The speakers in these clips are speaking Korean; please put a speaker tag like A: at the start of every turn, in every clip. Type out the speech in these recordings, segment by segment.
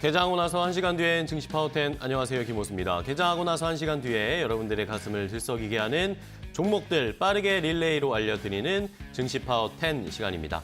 A: 개장하고 나서 1시간 뒤엔 증시 파워10 안녕하세요, 김호수입니다. 개장하고 나서 1시간 뒤에 여러분들의 가슴을 들썩이게 하는 종목들 빠르게 릴레이로 알려드리는 증시 파워10 시간입니다.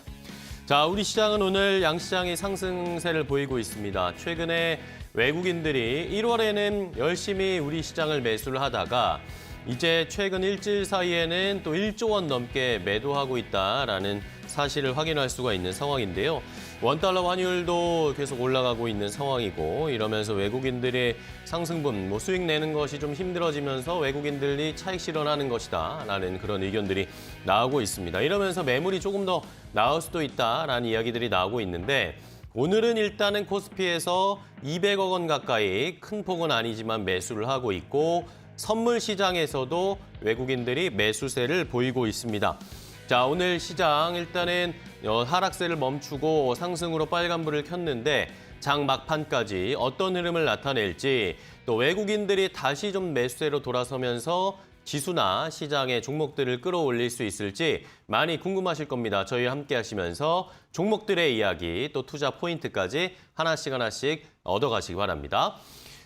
A: 자, 우리 시장은 오늘 양시장이 상승세를 보이고 있습니다. 최근에 외국인들이 1월에는 열심히 우리 시장을 매수를 하다가 이제 최근 일주일 사이에는 또 1조 원 넘게 매도하고 있다라는 사실을 확인할 수가 있는 상황인데요. 원달러 환율도 계속 올라가고 있는 상황이고 이러면서 외국인들의 상승분, 수익 내는 것이 좀 힘들어지면서 외국인들이 차익 실현하는 것이다라는 그런 의견들이 나오고 있습니다. 이러면서 매물이 조금 더 나을 수도 있다라는 이야기들이 나오고 있는데 오늘은 일단은 코스피에서 200억 원 가까이 큰 폭은 아니지만 매수를 하고 있고 선물 시장에서도 외국인들이 매수세를 보이고 있습니다. 자, 오늘 시장 일단은 하락세를 멈추고 상승으로 빨간불을 켰는데 장 막판까지 어떤 흐름을 나타낼지 또 외국인들이 다시 좀 매수세로 돌아서면서 지수나 시장의 종목들을 끌어올릴 수 있을지 많이 궁금하실 겁니다. 저희와 함께 하시면서 종목들의 이야기 또 투자 포인트까지 하나씩 얻어가시기 바랍니다.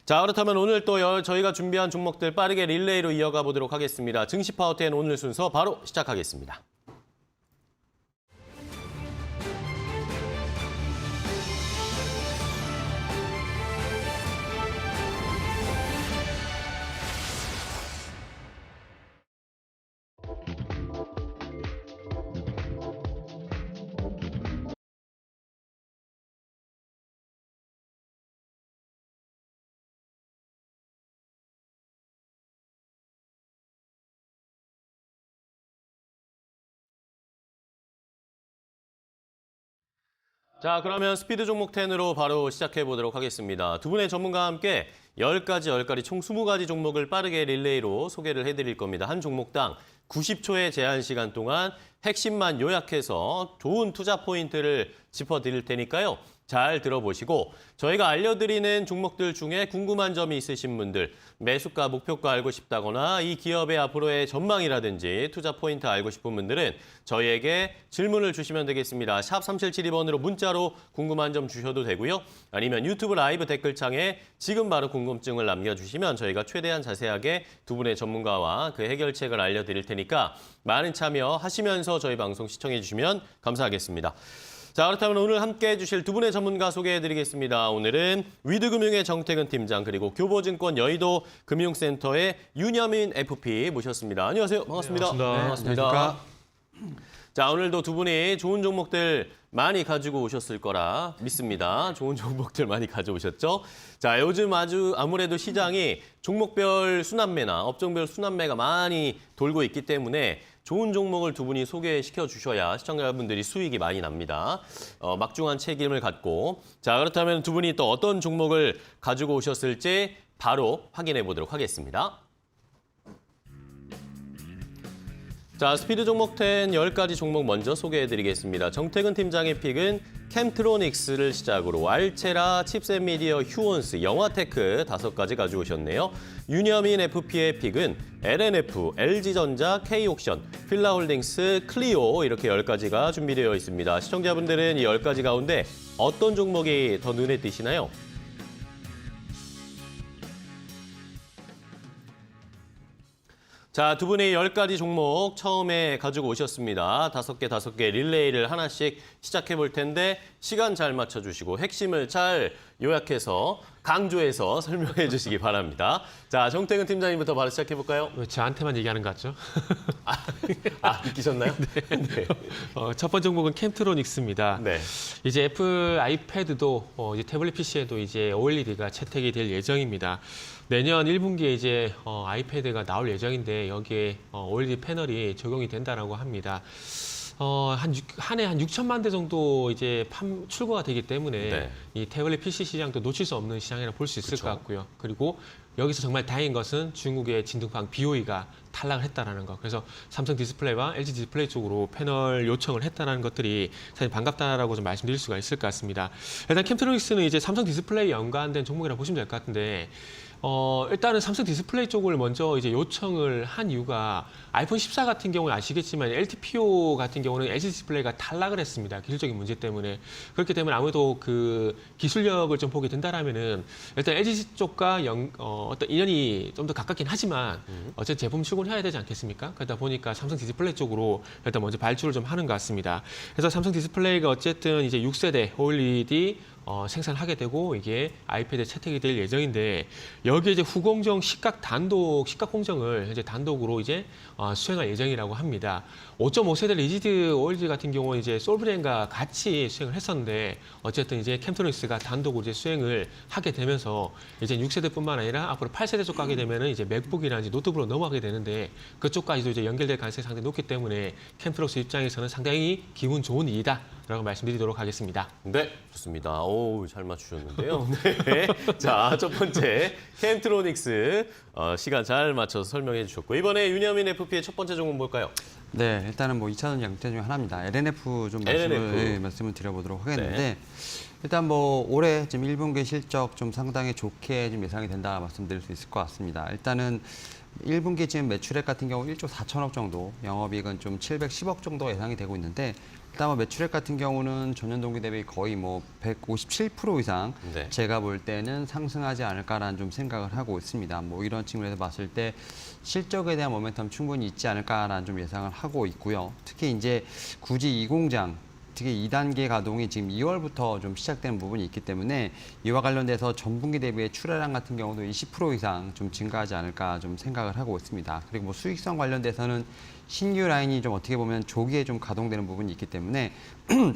A: 자, 그렇다면 오늘 또 저희가 준비한 종목들 빠르게 릴레이로 이어가 보도록 하겠습니다. 증시 파워10 오늘 순서 바로 시작하겠습니다. 자, 그러면 스피드 종목 10으로 바로 시작해 보도록 하겠습니다. 두 분의 전문가와 함께 10가지 총 20가지 종목을 빠르게 릴레이로 소개를 해드릴 겁니다. 한 종목당 90초의 제한 시간 동안 핵심만 요약해서 좋은 투자 포인트를 짚어드릴 테니까요. 잘 들어보시고 저희가 알려드리는 종목들 중에 궁금한 점이 있으신 분들, 매수가, 목표가 알고 싶다거나 이 기업의 앞으로의 전망이라든지 투자 포인트 알고 싶은 분들은 저희에게 질문을 주시면 되겠습니다. 샵 3772번으로 문자로 궁금한 점 주셔도 되고요. 아니면 유튜브 라이브 댓글창에 지금 바로 궁금증을 남겨주시면 저희가 최대한 자세하게 두 분의 전문가와 그 해결책을 알려드릴 테니까 많은 참여하시면서 저희 방송 시청해 주시면 감사하겠습니다. 자, 그렇다면 오늘 함께해 주실 두 분의 전문가 소개해드리겠습니다. 오늘은 위드금융의 정태근 팀장 그리고 교보증권 여의도 금융센터의 윤여민 FP 모셨습니다. 안녕하세요. 반갑습니다.
B: 네,
A: 반갑습니다. 자, 오늘도 두 분이 좋은 종목들 많이 가지고 오셨을 거라 믿습니다. 좋은 종목들 많이 가져오셨죠? 자, 요즘 아무래도 시장이 종목별 순환매나 업종별 순환매가 많이 돌고 있기 때문에 좋은 종목을 두 분이 소개시켜 주셔야 시청자분들이 수익이 많이 납니다. 막중한 책임을 갖고. 자, 그렇다면 두 분이 또 어떤 종목을 가지고 오셨을지 바로 확인해 보도록 하겠습니다. 자, 스피드 종목 10 10가지 종목 먼저 소개해드리겠습니다. 정태근 팀장의 픽은 캠트로닉스를 시작으로 알체라, 칩셋미디어, 휴원스, 영화테크 5가지 가져오셨네요. 윤여민 FP의 픽은 LNF, LG전자, K옥션, 필라홀딩스, 클리오 이렇게 10가지가 준비되어 있습니다. 시청자분들은 이 10가지 가운데 어떤 종목이 더 눈에 띄시나요? 자, 두 분의 10가지 종목 처음에 가지고 오셨습니다. 5개 릴레이를 하나씩 시작해 볼 텐데 시간 잘 맞춰주시고 핵심을 잘 요약해서 강조해서 설명해 주시기 바랍니다. 자, 정태근 팀장님부터 바로 시작해 볼까요?
B: 왜 저한테만 얘기하는 것 같죠?
A: 느끼셨나요? 네.
B: 첫 번째 종목은 캠트로닉스입니다.
A: 네.
B: 이제 애플 아이패드도 이제 태블릿 PC에도 이제 OLED가 채택이 될 예정입니다. 내년 1분기에 이제 아이패드가 나올 예정인데 여기에 OLED 패널이 적용이 된다라고 합니다. 한 해 한 6천만 대 정도 이제 출고가 되기 때문에
A: 네.
B: 이 태블릿 PC 시장도 놓칠 수 없는 시장이라 볼 수 있을 것 같고요. 그리고 여기서 정말 다행인 것은 중국의 진동팡 BOE가 탈락을 했다라는 거. 그래서 삼성 디스플레이와 LG 디스플레이 쪽으로 패널 요청을 했다라는 것들이 사실 반갑다라고 좀 말씀드릴 수가 있을 것 같습니다. 일단 캠트로닉스는 이제 삼성 디스플레이 연관된 종목이라고 보시면 될 것 같은데 일단은 삼성 디스플레이 쪽을 먼저 이제 요청을 한 이유가 아이폰 14 같은 경우는 아시겠지만 LTPO 같은 경우는 LG 디스플레이가 탈락을 했습니다. 기술적인 문제 때문에. 그렇기 때문에 아무래도 그 기술력을 좀 보게 된다라면은 일단 LG 쪽과 어떤 인연이 좀 더 가깝긴 하지만 어쨌든 제품 출고를 해야 되지 않겠습니까? 그러다 보니까 삼성 디스플레이 쪽으로 일단 먼저 발주를 좀 하는 것 같습니다. 그래서 삼성 디스플레이가 어쨌든 이제 6세대 OLED 생산하게 되고 이게 아이패드에 채택이 될 예정인데 여기에 이제 후공정 시각 공정을 현재 단독으로 이제 수행할 예정이라고 합니다. 5.5세대 리지드 OLED 같은 경우는 이제 솔브랜과 같이 수행을 했었는데 어쨌든 이제 캠트로닉스가 단독으로 이제 수행을 하게 되면서 이제 6세대뿐만 아니라 앞으로 8세대 쪽 가게 되면은 이제 맥북이나 이제 노트북으로 넘어가게 되는데 그쪽까지도 이제 연결될 가능성이 상당히 높기 때문에 캠트로닉스 입장에서는 상당히 기분 좋은 일이다. 라고 말씀드리도록 하겠습니다.
A: 네, 좋습니다. 오, 잘 맞추셨는데요. 네. 자, 첫 번째 캠트로닉스 시간 잘 맞춰서 설명해 주셨고 이번에 윤여민 FP의 첫 번째 종목 뭘까요?
C: 네, 일단은 뭐 2차전 양대 중에 하나입니다. LNF 좀 말씀을 드려보도록 하겠는데
A: 네.
C: 일단 뭐 올해 지금 1분기 실적 좀 상당히 좋게 좀 예상이 된다 말씀드릴 수 있을 것 같습니다. 일단은 1분기 지금 매출액 같은 경우 1조 4천억 정도, 영업이익은 좀 710억 정도 예상이 되고 있는데 일단 뭐 매출액 같은 경우는 전년 동기 대비 거의 뭐 157% 이상
A: 네.
C: 제가 볼 때는 상승하지 않을까라는 좀 생각을 하고 있습니다. 뭐 이런 측면에서 봤을 때 실적에 대한 모멘텀 충분히 있지 않을까라는 좀 예상을 하고 있고요. 특히 이제 굳이 이 공장 특히 2단계 가동이 지금 2월부터 좀 시작되는 부분이 있기 때문에 이와 관련돼서 전분기 대비의 출하량 같은 경우도 20% 이상 좀 증가하지 않을까 좀 생각을 하고 있습니다. 그리고 뭐 수익성 관련돼서는 신규 라인이 좀 어떻게 보면 조기에 좀 가동되는 부분이 있기 때문에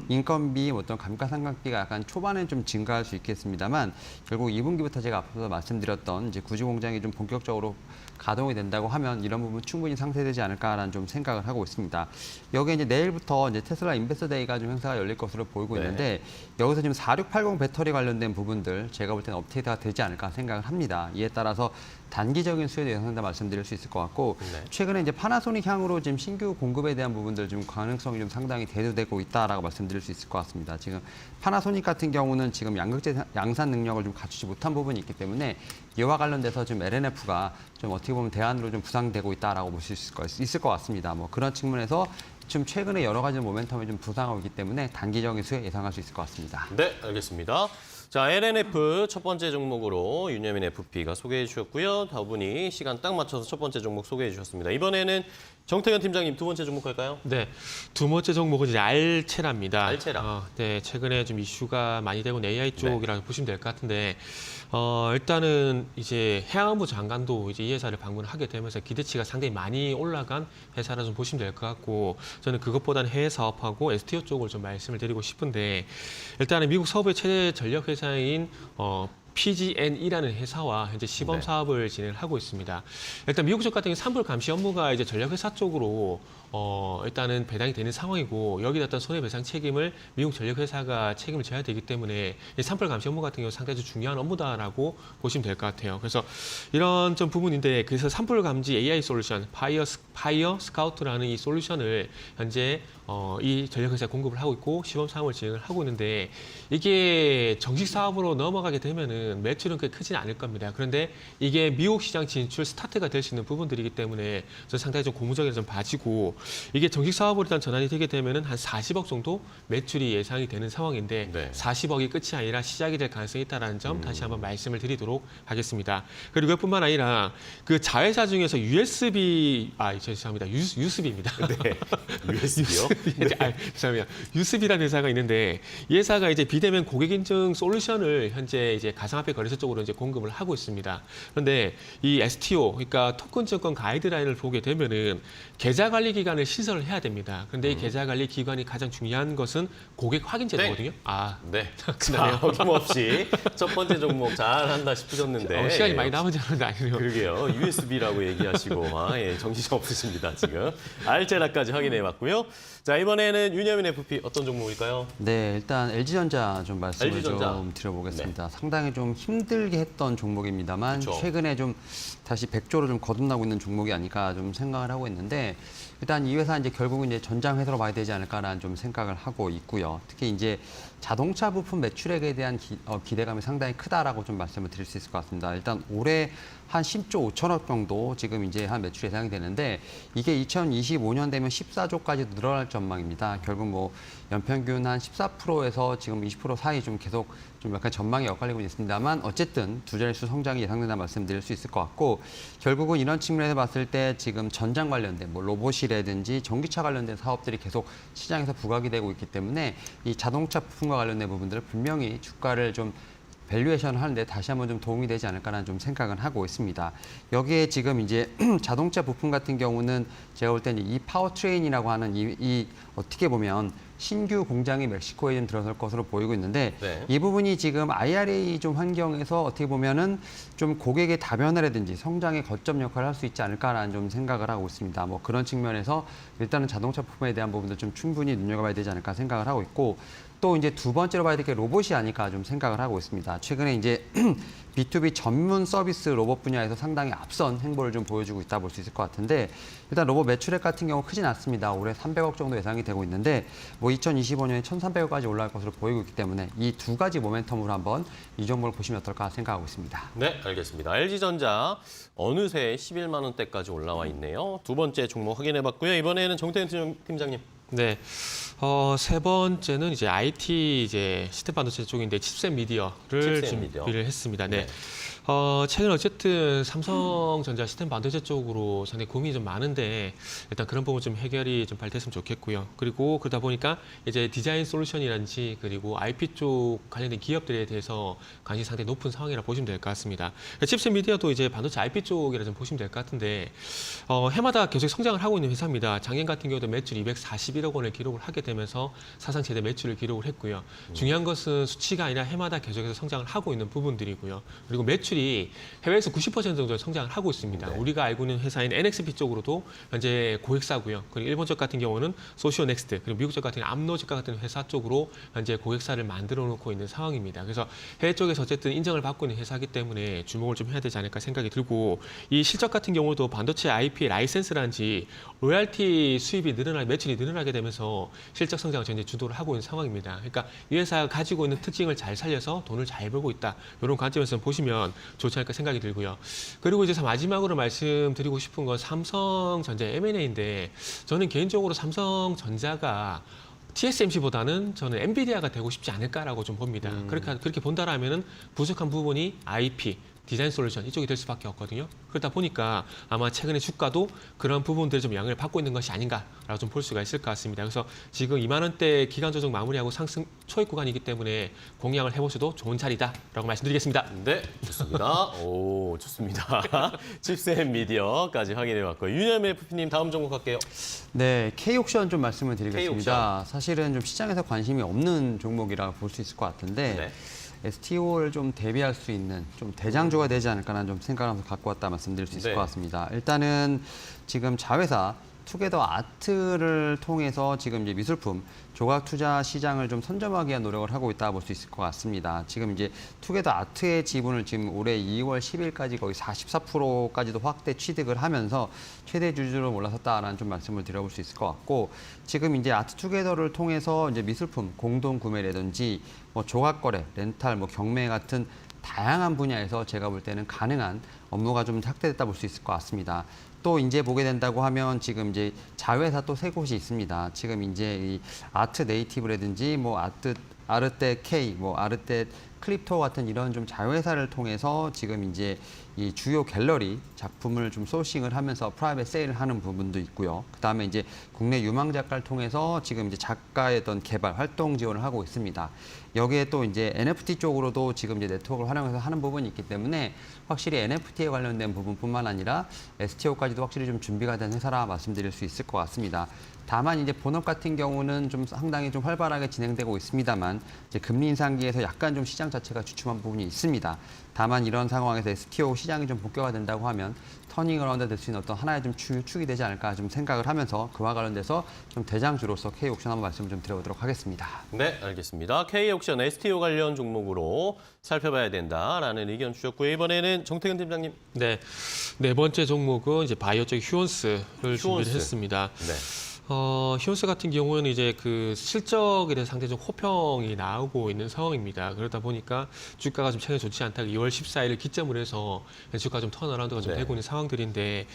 C: 인건비, 어떤 감가상각비가 약간 초반에 좀 증가할 수 있겠습니다만 결국 2분기부터 제가 앞서서 말씀드렸던 이제 구지 공장이 좀 본격적으로 가동이 된다고 하면 이런 부분 충분히 상쇄되지 않을까라는 좀 생각을 하고 있습니다. 여기에 이제 내일부터 이제 테슬라 인베스터 데이가 좀 행사가 열릴 것으로 보이고 있는데 여기서 지금 4680 배터리 관련된 부분들 제가 볼 때는 업데이트가 되지 않을까 생각을 합니다. 이에 따라서 단기적인 수혜도 예상된다 말씀드릴 수 있을 것 같고 최근에 이제 파나소닉 향으로 지금 신규 공급에 대한 부분들 좀 가능성이 좀 상당히 대두되고 있다라고 말씀드릴 수 있을 것 같습니다. 지금 파나소닉 같은 경우는 지금 양산 능력을 좀 갖추지 못한 부분이 있기 때문에 이와 관련돼서 지금 LNF가 좀 어떻게 보면 대안으로 좀 부상되고 있다라고 볼 수 있을 것 같습니다. 뭐 그런 측면에서 지금 최근에 여러 가지 모멘텀이 좀 부상하고 있기 때문에 단기적인 수혜 예상할 수 있을 것 같습니다.
A: 네, 알겠습니다. 자, LNF 첫 번째 종목으로 윤여민 FP가 소개해 주셨고요. 다분히 시간 딱 맞춰서 첫 번째 종목 소개해 주셨습니다. 이번에는 정태현 팀장님 두 번째 종목 할까요?
B: 네, 두 번째 종목은 이제 알체라입니다.
A: 알체라.
B: 네, 최근에 좀 이슈가 많이 되고 있는 AI 쪽이라고 보시면 될 것 같은데 일단은 이제 해양안보 장관도 이제 이 회사를 방문하게 되면서 기대치가 상당히 많이 올라간 회사라 좀 보시면 될 것 같고 저는 그것보다는 해외 사업하고 STO 쪽을 좀 말씀을 드리고 싶은데 일단은 미국 서부의 최대 전력 회사인 PG&E라는 회사와 현재 시범 사업을 진행을 하고 있습니다. 일단 미국 쪽 같은 경우 산불 감시 업무가 이제 전력회사 쪽으로 일단은 배당이 되는 상황이고 여기다 어떤 손해배상 책임을 미국 전력회사가 책임을 져야 되기 때문에 이 산불 감시 업무 같은 경우 상당히 중요한 업무다라고 보시면 될 것 같아요. 그래서 이런 좀 부분인데 그래서 산불 감지 AI 솔루션 파이어 스카우트라는 이 솔루션을 현재 이 전력회사에 공급을 하고 있고 시범 사업을 진행을 하고 있는데 이게 정식 사업으로 넘어가게 되면은 매출은 그렇게 크지는 않을 겁니다. 그런데 이게 미국 시장 진출 스타트가 될 수 있는 부분들이기 때문에 저는 상당히 좀 고무적이라 좀 봐지고 이게 정식 사업으로 일단 전환이 되게 되면은 한 40억 정도 매출이 예상이 되는 상황인데 40억이 끝이 아니라 시작이 될 가능성이 있다는 점 다시 한번 말씀을 드리도록 하겠습니다. 그리고 이것뿐만 아니라 그 자회사 중에서 죄송합니다. 유스비입니다.
A: 네. USB요?
B: 죄송합니다. 유스비라는 회사가 있는데 이 회사가 이제 비대면 고객 인증 솔루션을 현재 이제 가상화폐 거래소 쪽으로 이제 공급을 하고 있습니다. 그런데 이 STO, 그러니까 토큰 증권 가이드라인을 보게 되면은 계좌 관리 기간 기관을 신설을 해야 됩니다. 그런데 이 계좌 관리 기관이 가장 중요한 것은 고객 확인 제도거든요.
A: 네.
B: 그러네요.
A: 자, 어김없이 첫 번째 종목 잘한다 싶으셨는데
B: 시간이 많이 남은 줄 알았는데 아니네요.
A: 그러게요. USB라고 얘기하시고 막 정신 없으십니다 지금. 알제라까지 확인해봤고요. 자, 이번에는 유념인 FP 어떤 종목일까요?
C: 네, 일단 LG전자 좀 말씀을
A: LG전자.
C: 좀 드려보겠습니다. 상당히 좀 힘들게 했던 종목입니다만
A: 그쵸.
C: 최근에 좀 다시 100조로 좀 거듭나고 있는 종목이 아닐까 좀 생각을 하고 있는데 일단 이 회사 이제 결국은 이제 전장 회사로 봐야 되지 않을까라는 좀 생각을 하고 있고요. 특히 이제 자동차 부품 매출액에 대한 기대감이 상당히 크다라고 좀 말씀을 드릴 수 있을 것 같습니다. 일단 올해 한 10조 5천억 정도 지금 이제 한 매출 예상이 되는데 이게 2025년 되면 14조까지 늘어날 전망입니다. 결국 뭐 연평균 한 14%에서 지금 20% 사이 좀 계속 좀 약간 전망이 엇갈리고 있습니다만 어쨌든 두 자릿수 성장이 예상된다 말씀드릴 수 있을 것 같고 결국은 이런 측면에서 봤을 때 지금 전장 관련된 뭐 로봇이라든지 전기차 관련된 사업들이 계속 시장에서 부각이 되고 있기 때문에 이 자동차 부품과 관련된 부분들을 분명히 주가를 좀 밸류에이션을 하는데 다시 한번 좀 도움이 되지 않을까라는 좀 생각은 하고 있습니다. 여기에 지금 이제 자동차 부품 같은 경우는 제가 볼 때는 이 파워트레인이라고 하는 이 어떻게 보면 신규 공장이 멕시코에 좀 들어설 것으로 보이고 있는데
A: 네.
C: 이 부분이 지금 IRA 좀 환경에서 어떻게 보면은 좀 고객의 다변화라든지 성장의 거점 역할을 할 수 있지 않을까라는 좀 생각을 하고 있습니다. 뭐 그런 측면에서 일단은 자동차 부품에 대한 부분도 좀 충분히 눈여겨봐야 되지 않을까 생각을 하고 있고 또 이제 두 번째로 봐야 될 게 로봇이 아닐까 좀 생각을 하고 있습니다. 최근에 이제 B2B 전문 서비스 로봇 분야에서 상당히 앞선 행보를 좀 보여주고 있다 볼 수 있을 것 같은데 일단 로봇 매출액 같은 경우 크진 않습니다. 올해 300억 정도 예상이 되고 있는데 뭐 2025년에 1,300억까지 올라갈 것으로 보이고 있기 때문에 이 두 가지 모멘텀으로 한번 이 종목을 보시면 어떨까 생각하고 있습니다.
A: 네, 알겠습니다. LG전자 어느새 11만 원대까지 올라와 있네요. 두 번째 종목 확인해봤고요. 이번에는 정태현 팀장님.
B: 네. 세 번째는 이제 IT 이제 시스템 반도체 쪽인데 칩셋 미디어를
A: 칩셋 미디어.
B: 준비를 했습니다. 네.
A: 네.
B: 최근 어쨌든 삼성전자 시스템 반도체 쪽으로 상당히 고민이 좀 많은데 일단 그런 부분 좀 해결이 좀 발됐으면 좋겠고요. 그리고 그러다 보니까 이제 디자인 솔루션이라든지 그리고 IP 쪽 관련된 기업들에 대해서 관심이 상당히 높은 상황이라 보시면 될 것 같습니다. 칩셋 미디어도 이제 반도체 IP 쪽이라 좀 보시면 될 것 같은데 해마다 계속 성장을 하고 있는 회사입니다. 작년 같은 경우도 매출 241억 원을 기록을 하게 되면서 사상 최대 매출을 기록을 했고요. 중요한 것은 수치가 아니라 해마다 계속해서 성장을 하고 있는 부분들이고요. 그리고 매출이 해외에서 90% 정도 성장을 하고 있습니다.
A: 네.
B: 우리가 알고 있는 회사인 NXP 쪽으로도 현재 고객사고요. 그리고 일본 쪽 같은 경우는 소시오넥스트, 그리고 미국 쪽 같은 경우는 암노직과 같은 회사 쪽으로 현재 고객사를 만들어 놓고 있는 상황입니다. 그래서 해외 쪽에서 어쨌든 인정을 받고 있는 회사이기 때문에 주목을 좀 해야 되지 않을까 생각이 들고 이 실적 같은 경우도 반도체 IP 라이센스라든지 로열티 수입이 늘어나게 매출이 늘어나게 되면서 실적 성장을 현재 주도를 하고 있는 상황입니다. 그러니까 이 회사가 가지고 있는 특징을 잘 살려서 돈을 잘 벌고 있다. 이런 관점에서 보시면 좋지 않을까 생각이 들고요. 그리고 이제 마지막으로 말씀드리고 싶은 건 삼성전자 M&A인데 저는 개인적으로 삼성전자가 TSMC보다는 저는 엔비디아가 되고 싶지 않을까라고 좀 봅니다. 그렇게 본다라면은 부족한 부분이 IP, 디자인 솔루션 이쪽이 될 수밖에 없거든요. 그러다 보니까 아마 최근에 주가도 그런 부분들을 좀 영향을 받고 있는 것이 아닌가라고 좀 볼 수가 있을 것 같습니다. 그래서 지금 2만 원대 기간 조정 마무리하고 상승 초입 구간이기 때문에 공략을 해보셔도 좋은 자리다라고 말씀드리겠습니다.
A: 네, 좋습니다. 오, 좋습니다. 칩셋 미디어까지 확인해봤고요. 유념 FP님 다음 종목 갈게요.
C: 네, K옥션 좀 말씀을 드리겠습니다.
A: K옥션.
C: 사실은 좀 시장에서 관심이 없는 종목이라고 볼 수 있을 것 같은데
A: 네.
C: STO를 좀 대비할 수 있는 좀 대장주가 되지 않을까라는 좀 생각하면서 갖고 왔다 말씀드릴 수 있을
A: 네.
C: 것 같습니다. 일단은 지금 자회사 투게더 아트를 통해서 지금 이제 미술품 조각 투자 시장을 좀 선점하기 위한 노력을 하고 있다 볼 수 있을 것 같습니다. 지금 이제 투게더 아트의 지분을 지금 올해 2월 10일까지 거의 44%까지도 확대 취득을 하면서 최대 주주로 올라섰다라는 좀 말씀을 드려볼 수 있을 것 같고 지금 이제 아트 투게더를 통해서 이제 미술품 공동 구매라든지 뭐 조각 거래, 렌탈, 뭐 경매 같은 다양한 분야에서 제가 볼 때는 가능한 업무가 좀 확대됐다 볼 수 있을 것 같습니다. 또 이제 보게 된다고 하면 지금 이제 자회사 또 세 곳이 있습니다. 지금 이제 이 아트 네이티브라든지 뭐 아르테 K, 뭐 아르테 클립토 같은 이런 좀 자회사를 통해서 지금 이제 이 주요 갤러리 작품을 좀 소싱을 하면서 프라이빗 세일을 하는 부분도 있고요. 그다음에 이제 국내 유망 작가를 통해서 지금 이제 작가의 어떤 개발 활동 지원을 하고 있습니다. 여기에 또 이제 NFT 쪽으로도 지금 이제 네트워크를 활용해서 하는 부분이 있기 때문에 확실히 NFT에 관련된 부분뿐만 아니라 STO까지도 확실히 좀 준비가 된 회사라 말씀드릴 수 있을 것 같습니다. 다만 이제 본업 같은 경우는 좀 상당히 좀 활발하게 진행되고 있습니다만 이제 금리 인상기에서 약간 좀 시장 자체가 주춤한 부분이 있습니다. 다만 이런 상황에서 STO 시장이 좀 복귀가 된다고 하면 터닝 어라운드 될 수 있는 어떤 하나의 좀 축이 되지 않을까 좀 생각을 하면서 그와 관련돼서 좀 대장주로서 K옥션 한번 말씀을 좀 드려보도록 하겠습니다.
A: 네, 알겠습니다. K옥션 STO 관련 종목으로 살펴봐야 된다라는 의견 주셨고요. 이번에는 정태근 팀장님.
B: 네, 네 번째 종목은 이제 바이오 쪽 휴원스를 준비를 했습니다.
A: 네.
B: 휴원스 같은 경우는 이제 그 실적에 대해서 상대적 호평이 나오고 있는 상황입니다. 그러다 보니까 주가가 좀 최근에 좋지 않다. 2월 14일 기점으로 해서 주가 좀 턴어라운드가 좀
A: 네.
B: 되고 있는 상황들인데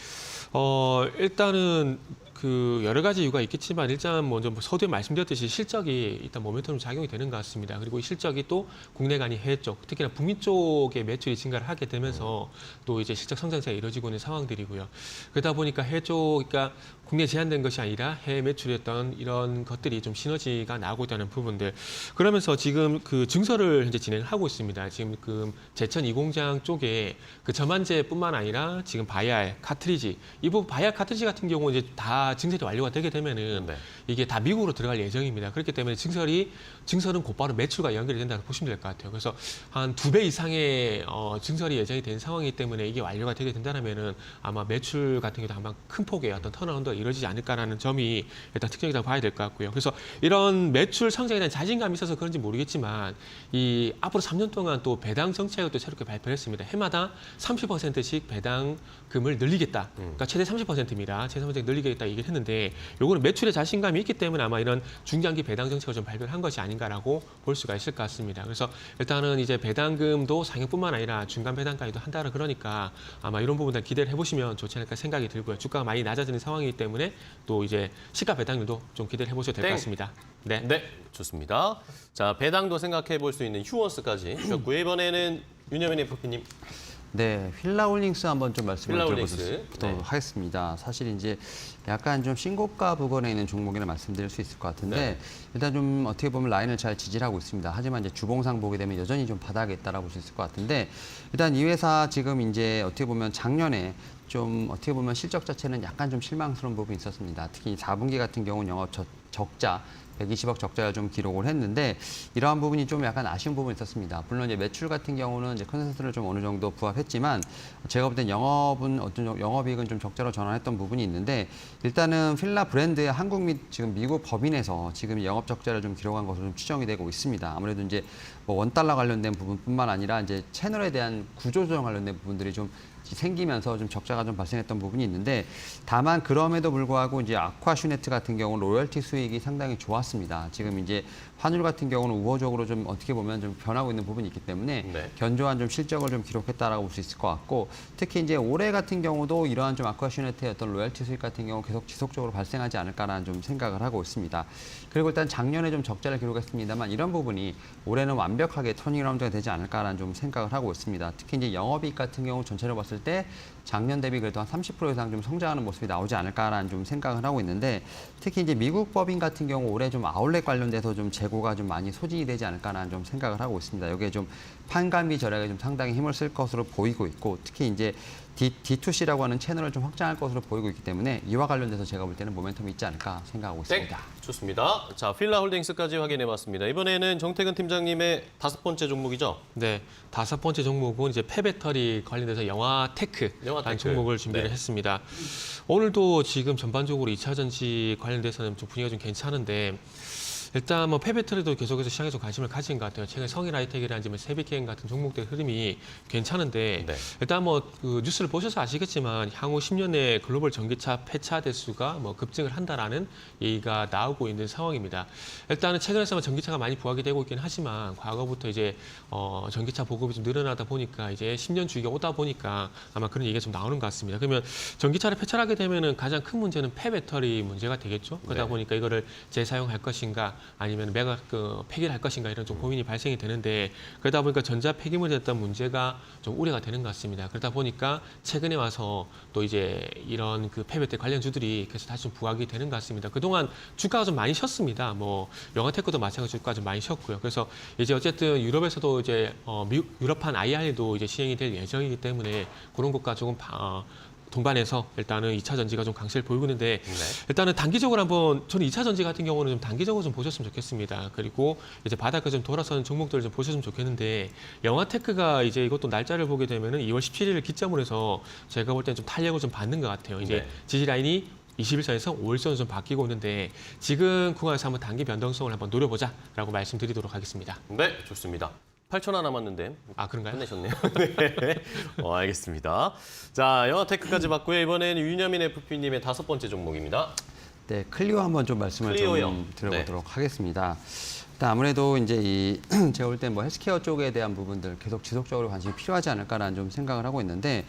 B: 일단은 그 여러 가지 이유가 있겠지만 일단 먼저 서두에 말씀드렸듯이 실적이 일단 모멘텀으로 작용이 되는 것 같습니다. 그리고 이 실적이 또 국내가 아닌 해외 쪽, 특히나 북미 쪽의 매출이 증가를 하게 되면서 또 이제 실적 성장세가 이루어지고 있는 상황들이고요. 그러다 보니까 해외 쪽, 그러니까 국내에 제한된 것이 아니라 해외 매출이었던 이런 것들이 좀 시너지가 나오고 있다는 부분들. 그러면서 지금 그 증설을 현재 진행을 하고 있습니다. 지금 그 제천 2공장 쪽에 그 저만제뿐만 아니라 지금 바이알, 카트리지, 이 부분 바이알 카트리지 같은 경우는 이제 다 증설이 완료가 되게 되면은
A: 네.
B: 이게 다 미국으로 들어갈 예정입니다. 그렇기 때문에 증설은 곧바로 매출과 연결이 된다고 보시면 될 것 같아요. 그래서 한 2배 이상의 증설이 예정이 된 상황이기 때문에 이게 완료가 되게 된다면은 아마 매출 같은 경우도 아마 큰 폭의 어떤 턴어라운드가 이루어지지 않을까라는 점이 일단 특징이라고 봐야 될 것 같고요. 그래서 이런 매출 성장에 대한 자신감이 있어서 그런지 모르겠지만 이 앞으로 3년 동안 또 배당 정책을 또 새롭게 발표를 했습니다. 해마다 30%씩 배당금을 늘리겠다. 그러니까 최대 30%입니다. 최대 30% 늘리겠다 얘기를 했는데 요거는 매출에 자신감이 있기 때문에 아마 이런 중장기 배당 정책을 좀 발표를 한 것이 아닌가라고 볼 수가 있을 것 같습니다. 그래서 일단은 이제 배당금도 상향뿐만 아니라 중간 배당까지도 한다라 그러니까 아마 이런 부분들 기대를 해보시면 좋지 않을까 생각이 들고요. 주가가 많이 낮아지는 상황이기 때문에 또 이제 시가 배당률도 좀 기대를 해보셔도 될 것 같습니다. 네.
A: 네, 좋습니다. 자, 배당도 생각해 볼 수 있는 휴원스까지 주셨고요. 이번에는 윤여민 FP님.
C: 네, 휠라홀딩스 한번 좀 말씀을
A: 휠라홀딩스.
C: 드려보도록
A: 네.
C: 하겠습니다. 사실 이제 약간 좀 신고가 부근에 있는 종목이라 말씀드릴 수 있을 것 같은데
A: 네.
C: 일단 좀 어떻게 보면 라인을 잘 지지를 하고 있습니다. 하지만 이제 주봉상 보게 되면 여전히 좀 바닥에 있다라고 볼 수 있을 것 같은데 일단 이 회사 지금 이제 어떻게 보면 작년에 좀 어떻게 보면 실적 자체는 약간 좀 실망스러운 부분이 있었습니다. 특히 4분기 같은 경우는 영업 적자 120억 적자를 좀 기록을 했는데 이러한 부분이 좀 약간 아쉬운 부분이 있었습니다. 물론 이제 매출 같은 경우는 이제 컨센서스를 좀 어느 정도 부합했지만 제가 볼 땐 영업이익은 좀 적자로 전환했던 부분이 있는데 일단은 필라 브랜드의 한국 및 지금 미국 법인에서 지금 영업 적자를 좀 기록한 것으로 좀 추정이 되고 있습니다. 아무래도 이제 뭐 원달러 관련된 부분뿐만 아니라 이제 채널에 대한 구조 조정 관련된 부분들이 좀 생기면서 좀 적자가 좀 발생했던 부분이 있는데 다만 그럼에도 불구하고 이제 아쿠아슈네트 같은 경우는 로열티 수익이 상당히 좋았습니다. 지금 이제 환율 같은 경우는 우호적으로 좀 어떻게 보면 좀 변하고 있는 부분이 있기 때문에
A: 네.
C: 견조한 좀 실적을 좀 기록했다라고 볼 수 있을 것 같고 특히 이제 올해 같은 경우도 이러한 좀 아쿠아슈네트의 어떤 로열티 수익 같은 경우 계속 지속적으로 발생하지 않을까라는 좀 생각을 하고 있습니다. 그리고 일단 작년에 좀 적자를 기록했습니다만 이런 부분이 올해는 완벽하게 터닝라운드가 되지 않을까라는 좀 생각을 하고 있습니다. 특히 이제 영업이익 같은 경우 전체로 봤을 때 작년 대비 그래도 한 30% 이상 좀 성장하는 모습이 나오지 않을까라는 좀 생각을 하고 있는데 특히 이제 미국 법인 같은 경우 올해 좀 아울렛 관련돼서 좀 재고가 좀 많이 소진이 되지 않을까라는 좀 생각을 하고 있습니다. 여기에 좀 판관비 절약에 좀 상당히 힘을 쓸 것으로 보이고 있고 특히 이제 D2C라고 하는 채널을 좀 확장할 것으로 보이고 있기 때문에 이와 관련돼서 제가 볼 때는 모멘텀이 있지 않을까 생각하고 있습니다.
A: 네, 좋습니다. 자, 필라홀딩스까지 확인해봤습니다. 이번에는 정태근 팀장님의 5번째 종목이죠.
B: 네, 5번째 종목은 이제 폐배터리 관련돼서 영화테크라는 종목을 준비를
A: 네.
B: 했습니다. 오늘도 지금 전반적으로 2차 전지 관련돼서는 좀 분위기가 좀 괜찮은데 일단 뭐 폐배터리도 계속해서 시장에 좀 관심을 가진 것 같아요. 최근 성일하이텍이라든지 뭐 세비케인 같은 종목들 흐름이 괜찮은데
A: 네.
B: 일단 뭐 그 뉴스를 보셔서 아시겠지만 향후 10년 내에 글로벌 전기차 폐차 대수가 뭐 급증을 한다라는 얘기가 나오고 있는 상황입니다. 일단은 최근에서만 전기차가 많이 부각이 되고 있긴 하지만 과거부터 이제 전기차 보급이 좀 늘어나다 보니까 이제 10년 주기가 오다 보니까 아마 그런 얘기가 좀 나오는 것 같습니다. 그러면 전기차를 폐차하게 되면은 가장 큰 문제는 폐배터리 문제가 되겠죠. 그러다
A: 네.
B: 보니까 이거를 재사용할 것인가 아니면 매각 폐기를 할 것인가 이런 좀 고민이 발생이 되는데 그러다 보니까 전자 폐기물에 됐던 문제가 좀 우려가 되는 것 같습니다. 그러다 보니까 최근에 와서 또 이제 이런 그 폐배터리 관련주들이 계속 다시 좀 부각이 되는 것 같습니다. 그동안 주가가 좀 많이 쉬었습니다. 뭐 영화테크도 마찬가지로 주가가 좀 많이 쉬었고요. 그래서 이제 어쨌든 유럽에서도 이제 유럽판 IR도 이제 시행이 될 예정이기 때문에 그런 것과 조금 동반해서 일단은 2차 전지가 좀 강세를 보이고 있는데
A: 네.
B: 일단은 단기적으로 한번 저는 2차 전지 같은 경우는 좀 단기적으로 좀 보셨으면 좋겠습니다. 그리고 이제 바닥을 좀 돌아서는 종목들을 좀 보셨으면 좋겠는데 영화테크가 이제 이것도 날짜를 보게 되면은 2월 17일을 기점으로 해서 제가 볼 때는 좀 탄력을 좀 받는 것 같아요. 이제
A: 네.
B: 지지 라인이 21선에서 5일선으로 좀 바뀌고 있는데 지금 구간에서 한번 단기 변동성을 한번 노려보자라고 말씀드리도록 하겠습니다.
A: 네, 좋습니다. 8초 나 남았는데
B: 아 그런가요?
A: 끝내셨네요. 네. 알겠습니다. 자, 영화테크까지 봤고요. 이번엔 윤여민 FP님의 5번째 종목입니다.
C: 네, 클리오 한번 좀 말씀을
A: 클리오요.
C: 좀 드려보도록 하겠습니다. 일단 아무래도 이제 제가 볼 때 뭐 헬스케어 쪽에 대한 부분들 계속 지속적으로 관심이 필요하지 않을까라는 좀 생각을 하고 있는데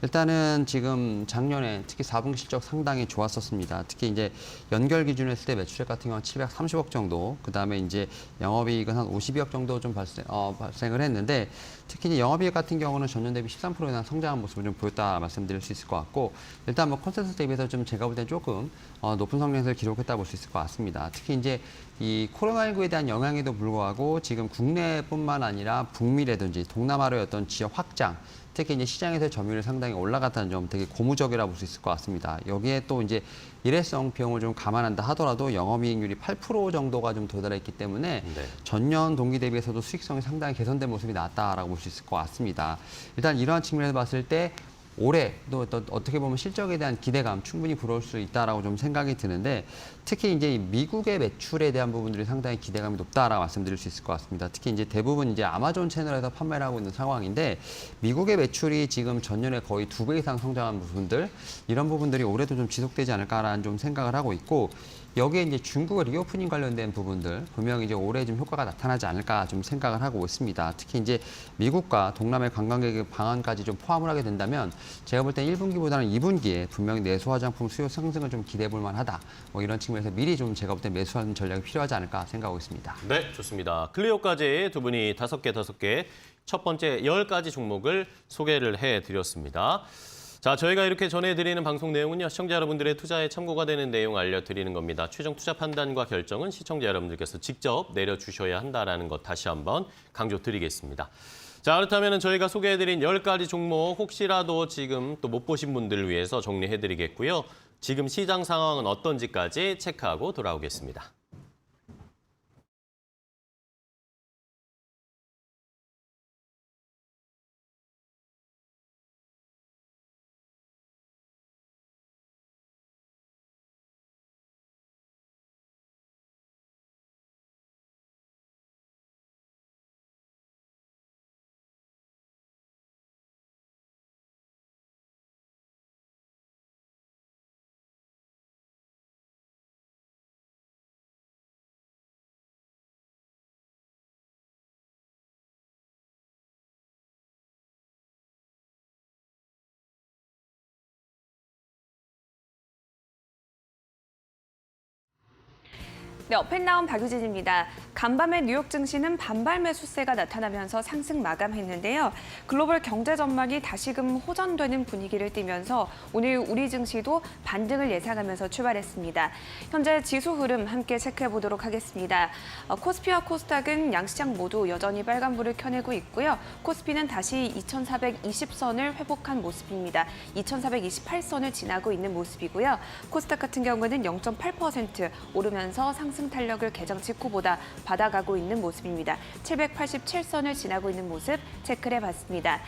C: 일단은 지금 작년에 특히 4분기 실적 상당히 좋았었습니다. 특히 이제 연결 기준으로 했을 때 매출액 같은 경우는 730억 정도, 그 다음에 이제 영업이익은 한 52억 정도 좀 발생을 했는데 특히 이제 영업이익 같은 경우는 전년 대비 13%에 대한 성장한 모습을 좀 보였다 말씀드릴 수 있을 것 같고 일단 뭐 컨센서스 대비해서 좀 제가 볼 때는 조금 높은 성장세를 기록했다 볼 수 있을 것 같습니다. 특히 이제 이 코로나19에 대한 영향에도 불구하고 지금 국내뿐만 아니라 북미라든지 동남아로의 어떤 지역 확장 특히 이제 시장에서 점유율이 상당히 올라갔다는 점 되게 고무적이라 볼 수 있을 것 같습니다. 여기에 또 이제 일회성 비용을 좀 감안한다 하더라도 영업이익률이 8% 정도가 좀 도달했기 때문에
A: 네.
C: 전년 동기 대비해서도 수익성이 상당히 개선된 모습이 나왔다라고 볼 수 있을 것 같습니다. 일단 이러한 측면에서 봤을 때 올해 또 어떻게 보면 실적에 대한 기대감 충분히 불어올 수 있다라고 좀 생각이 드는데 특히 이제 미국의 매출에 대한 부분들이 상당히 기대감이 높다라고 말씀드릴 수 있을 것 같습니다. 특히 이제 대부분 이제 아마존 채널에서 판매를 하고 있는 상황인데 미국의 매출이 지금 전년에 거의 2배 이상 성장한 부분들 이런 부분들이 올해도 좀 지속되지 않을까라는 좀 생각을 하고 있고 여기에 이제 중국의 리오프닝 관련된 부분들 분명히 이제 올해 좀 효과가 나타나지 않을까 좀 생각을 하고 있습니다. 특히 이제 미국과 동남아 관광객의 방안까지 좀 포함을 하게 된다면 제가 볼 땐 1분기보다는 2분기에 분명히 내수 화장품 수요 상승을 좀 기대해 볼 만하다. 뭐 이런 측면에서 미리 좀 제가 볼 땐 매수하는 전략이 필요하지 않을까 생각하고 있습니다.
A: 네, 좋습니다. 클리오까지 두 분이 5개, 첫 번째 10가지 종목을 소개를 해드렸습니다. 자, 저희가 이렇게 전해드리는 방송 내용은요, 시청자 여러분들의 투자에 참고가 되는 내용 알려드리는 겁니다. 최종 투자 판단과 결정은 시청자 여러분들께서 직접 내려주셔야 한다는 것 다시 한번 강조드리겠습니다. 자, 그렇다면 저희가 소개해드린 10가지 종목 혹시라도 지금 또 못 보신 분들을 위해서 정리해드리겠고요. 지금 시장 상황은 어떤지까지 체크하고 돌아오겠습니다.
D: 네, 업앤다운 박유진입니다. 간밤에 뉴욕 증시는 반발 매수세가 나타나면서 상승 마감했는데요. 글로벌 경제 전망이 다시금 호전되는 분위기를 띠면서 오늘 우리 증시도 반등을 예상하면서 출발했습니다. 현재 지수 흐름 함께 체크해 보도록 하겠습니다. 코스피와 코스닥은 양시장 모두 여전히 빨간불을 켜내고 있고요. 코스피는 다시 2420선을 회복한 모습입니다. 2428선을 지나고 있는 모습이고요. 코스닥 같은 경우는 0.8% 오르면서 상승 탄력을 개장 직후보다 받아가고 있는 모습입니다. 787선을 지나고 있는 모습 체크를 해봤습니다.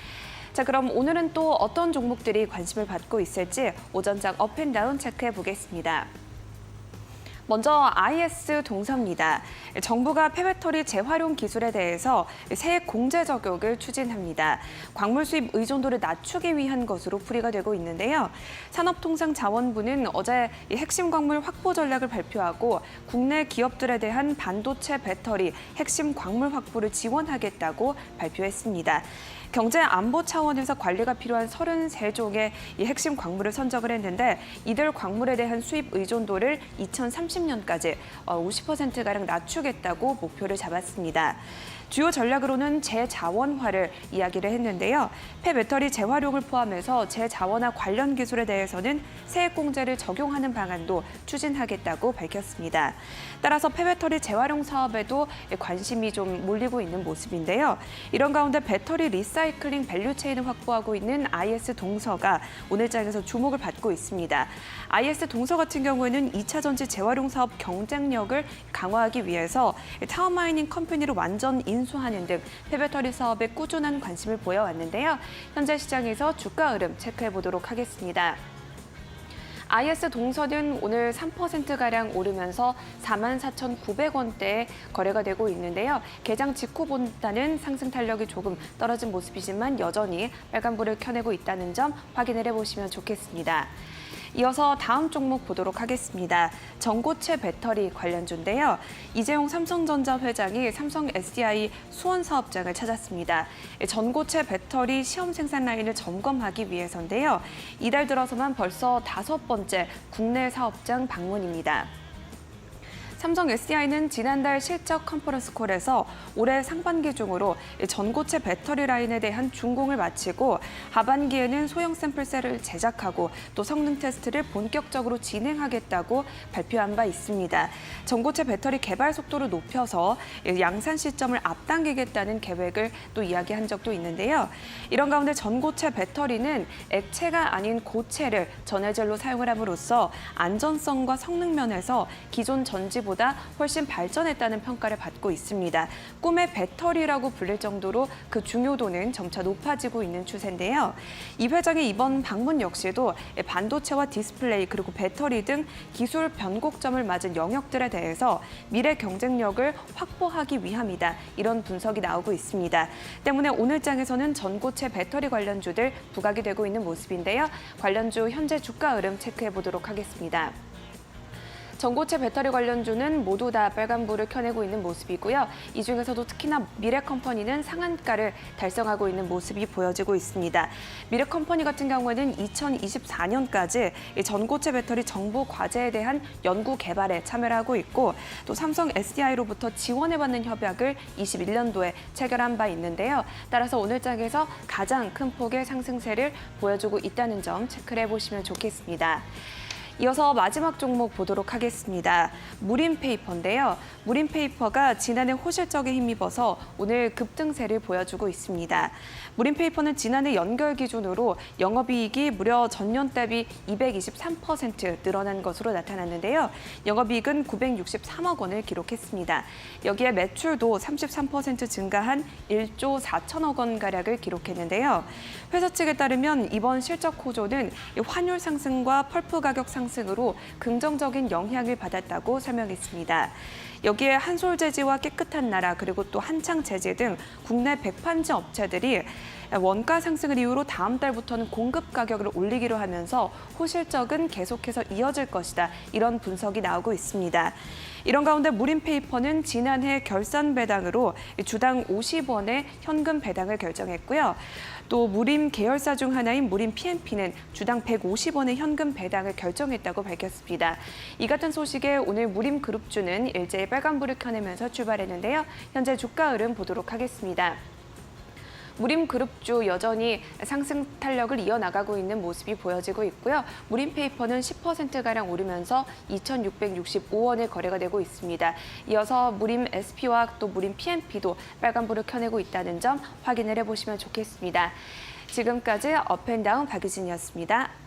D: 자, 그럼 오늘은 또 어떤 종목들이 관심을 받고 있을지 오전장 업앤다운 체크해 보겠습니다. 먼저 IS 동사입니다. 정부가 폐배터리 재활용 기술에 대해서 세액 공제 적용을 추진합니다. 광물 수입 의존도를 낮추기 위한 것으로 풀이가 되고 있는데요. 산업통상자원부는 어제 핵심 광물 확보 전략을 발표하고 국내 기업들에 대한 반도체 배터리 핵심 광물 확보를 지원하겠다고 발표했습니다. 경제 안보 차원에서 관리가 필요한 33종의 이 핵심 광물을 선정을 했는데 이들 광물에 대한 수입 의존도를 2030년까지 50%가량 낮추겠다고 목표를 잡았습니다. 주요 전략으로는 재자원화를 이야기를 했는데요. 폐배터리 재활용을 포함해서 재자원화 관련 기술에 대해서는 세액공제를 적용하는 방안도 추진하겠다고 밝혔습니다. 따라서 폐배터리 재활용 사업에도 관심이 좀 몰리고 있는 모습인데요. 이런 가운데 배터리 리사이클링 밸류체인을 확보하고 있는 IS 동서가 오늘장에서 주목을 받고 있습니다. IS 동서 같은 경우에는 2차 전지 재활용 사업 경쟁력을 강화하기 위해서 타워마이닝 컴퍼니로 완전 인수하는 등 폐배터리 사업에 꾸준한 관심을 보여왔는데요. 현재 시장에서 주가 흐름 체크해 보도록 하겠습니다. IS 동서는 오늘 3%가량 오르면서 44,900원대에 거래가 되고 있는데요. 개장 직후보다는 상승 탄력이 조금 떨어진 모습이지만 여전히 빨간불을 켜내고 있다는 점 확인을 해보시면 좋겠습니다. 이어서 다음 종목 보도록 하겠습니다. 전고체 배터리 관련주인데요. 이재용 삼성전자 회장이 삼성 SDI 수원 사업장을 찾았습니다. 전고체 배터리 시험 생산 라인을 점검하기 위해서인데요. 이달 들어서만 벌써 5번째 국내 사업장 방문입니다. 삼성 SDI는 지난달 실적 컨퍼런스 콜에서 올해 상반기 중으로 전고체 배터리 라인에 대한 준공을 마치고 하반기에는 소형 샘플셀을 제작하고 또 성능 테스트를 본격적으로 진행하겠다고 발표한 바 있습니다. 전고체 배터리 개발 속도를 높여서 양산 시점을 앞당기겠다는 계획을 또 이야기한 적도 있는데요. 이런 가운데 전고체 배터리는 액체가 아닌 고체를 전해질로 사용을 함으로써 안전성과 성능 면에서 기존 전지보다 훨씬 발전했다는 평가를 받고 있습니다. 꿈의 배터리라고 불릴 정도로 그 중요도는 점차 높아지고 있는 추세인데요. 이 회장의 이번 방문 역시도 반도체와 디스플레이 그리고 배터리 등 기술 변곡점을 맞은 영역들에 대해서 미래 경쟁력을 확보하기 위함이다. 이런 분석이 나오고 있습니다. 때문에 오늘장에서는 전고체 배터리 관련주들 부각이 되고 있는 모습인데요. 관련주 현재 주가 흐름 체크해 보도록 하겠습니다. 전고체 배터리 관련주는 모두 다 빨간불을 켜내고 있는 모습이고요. 이 중에서도 특히나 미래컴퍼니는 상한가를 달성하고 있는 모습이 보여지고 있습니다. 미래컴퍼니 같은 경우에는 2024년까지 전고체 배터리 정보 과제에 대한 연구 개발에 참여를 하고 있고 또 삼성 SDI로부터 지원해받는 협약을 21년도에 체결한 바 있는데요. 따라서 오늘장에서 가장 큰 폭의 상승세를 보여주고 있다는 점 체크를 해보시면 좋겠습니다. 이어서 마지막 종목 보도록 하겠습니다. 무림페이퍼인데요. 무림페이퍼가 지난해 호실적에 힘입어서 오늘 급등세를 보여주고 있습니다. 무림페이퍼는 지난해 연결 기준으로 영업이익이 무려 전년 대비 223% 늘어난 것으로 나타났는데요. 영업이익은 963억 원을 기록했습니다. 여기에 매출도 33% 증가한 1조 4천억 원 가량을 기록했는데요. 회사 측에 따르면 이번 실적 호조는 환율 상승과 펄프 가격 상승으로 긍정적인 영향을 받았다고 설명했습니다. 여기에 한솔재지와 깨끗한 나라 그리고 또 한창재지 등 국내 백판지 업체들이 원가 상승을 이유로 다음 달부터는 공급 가격을 올리기로 하면서 호실적은 계속해서 이어질 것이다. 이런 분석이 나오고 있습니다. 이런 가운데 무림페이퍼는 지난해 결산 배당으로 주당 50원의 현금 배당을 결정했고요. 또 무림 계열사 중 하나인 무림 PMP는 주당 150원의 현금 배당을 결정했다고 밝혔습니다. 이 같은 소식에 오늘 무림그룹주는 일제히 빨간불을 켜내면서 출발했는데요. 현재 주가 흐름 보도록 하겠습니다. 무림그룹주 여전히 상승 탄력을 이어나가고 있는 모습이 보여지고 있고요. 무림페이퍼는 10%가량 오르면서 2,665원에 거래가 되고 있습니다. 이어서 무림 SP와 또 무림 PMP도 빨간불을 켜내고 있다는 점 확인을 해보시면 좋겠습니다. 지금까지 업앤다운 박유진이었습니다.